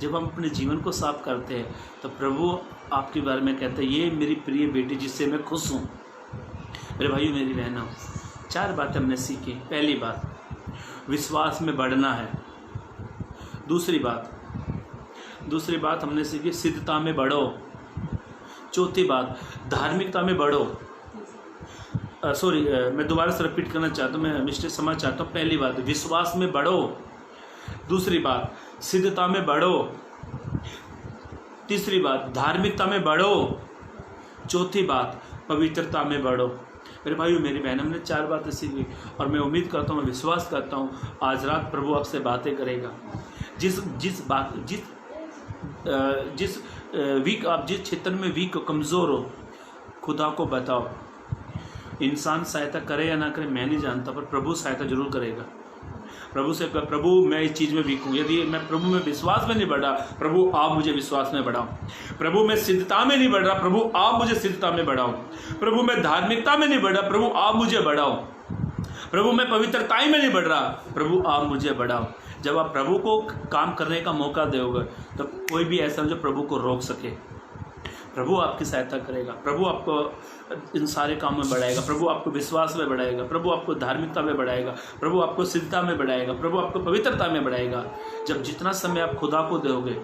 जब हम अपने जीवन को साफ करते हैं तो प्रभु आपके बारे में कहते हैं ये मेरी प्रिय बेटी जिससे मैं खुश हूँ। मेरे भाइयों मेरी बहनों, 4 बातें हमने सीखी। पहली बात, विश्वास में बढ़ना है। दूसरी बात हमने सीखी, सिद्धता में बढ़ो। चौथी बात, धार्मिकता में बढ़ो। मैं दोबारा से रिपीट करना चाहता हूँ, मैं मिस्टेक समझ चाहता हूँ। पहली बात, विश्वास में बढ़ो। दूसरी बात, सिद्धता में बढ़ो। तीसरी बात, धार्मिकता में बढ़ो। चौथी बात, पवित्रता में बढ़ो। मेरे भाइयों मेरी बहन, हमने 4 बातें सीखी, और मैं उम्मीद करता हूँ, मैं विश्वास करता हूँ आज रात प्रभु आपसे बातें करेगा। आप जिस क्षेत्र में वीक हो, कमज़ोर हो, खुदा को बताओ। इंसान सहायता करे या ना करे मैं नहीं जानता, पर प्रभु सहायता जरूर करेगा। प्रभु से कह, प्रभु मैं इस चीज़ में वीक हूँ, यदि मैं प्रभु में विश्वास में नहीं बढ़ा, प्रभु आप मुझे विश्वास में बढ़ाओ। प्रभु मैं सिद्धता में नहीं बढ़ रहा, प्रभु आप मुझे सिद्धता में बढ़ाओ। प्रभु मैं धार्मिकता में नहीं बढ़ा, प्रभु आप मुझे बढ़ाओ। प्रभु मैं पवित्रताई में नहीं बढ़ रहा, प्रभु आप मुझे बढ़ाओ। जब आप प्रभु को काम करने का मौका दोगे तो कोई भी ऐसा जो प्रभु को रोक सके, प्रभु आपकी सहायता करेगा, प्रभु आपको इन सारे काम में बढ़ाएगा, प्रभु आपको विश्वास में बढ़ाएगा, प्रभु आपको धार्मिकता में बढ़ाएगा, प्रभु आपको सिद्धता में बढ़ाएगा, प्रभु आपको पवित्रता में बढ़ाएगा। जब जितना समय आप खुदा को दोगे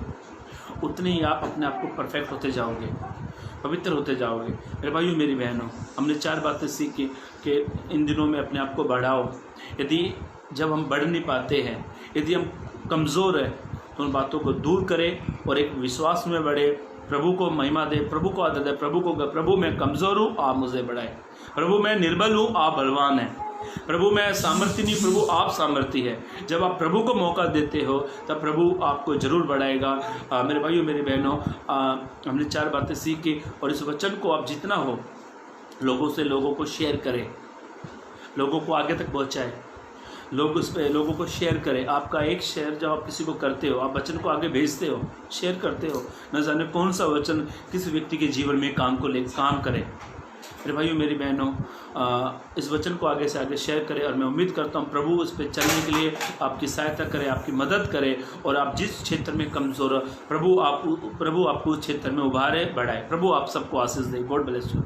उतने ही आप अपने आप को परफेक्ट होते जाओगे, पवित्र होते जाओगे। मेरे भाइयों मेरी बहनों, हमने 4 बातें सीखी कि इन दिनों में अपने आप को बढ़ाओ। यदि जब हम बढ़ नहीं पाते हैं, यदि हम कमज़ोर हैं, तो उन बातों को दूर करें और एक विश्वास में बढ़े, प्रभु को महिमा दे, प्रभु को आदर दे, प्रभु मैं कमज़ोर हूँ, आप मुझे बढ़ाए, प्रभु मैं निर्बल हूँ, आप बलवान हैं, प्रभु मैं सामर्थ्य नहीं, प्रभु आप सामर्थ्य है। जब आप प्रभु को मौका देते हो तब प्रभु आपको जरूर बढ़ाएगा। मेरे भाइयों मेरी बहनों, हमने 4 बातें सीखी और इस वचन को आप जितना हो लोगों को शेयर करें, लोगों को आगे तक पहुँचाएँ, लोगों को शेयर करें। आपका एक शेयर जब आप किसी को करते हो, आप वचन को आगे भेजते हो, शेयर करते हो, न जाने कौन सा वचन किस व्यक्ति के जीवन में काम करे। मेरे भाइयों मेरी बहनों, इस वचन को आगे से आगे शेयर करें और मैं उम्मीद करता हूँ प्रभु उस पर चलने के लिए आपकी सहायता करे, आपकी मदद करे और आप जिस क्षेत्र में कमज़ोर हो प्रभु आपको उस क्षेत्र में उभारे, बढ़ाए। प्रभु आप सबको आशीष दे। God bless you.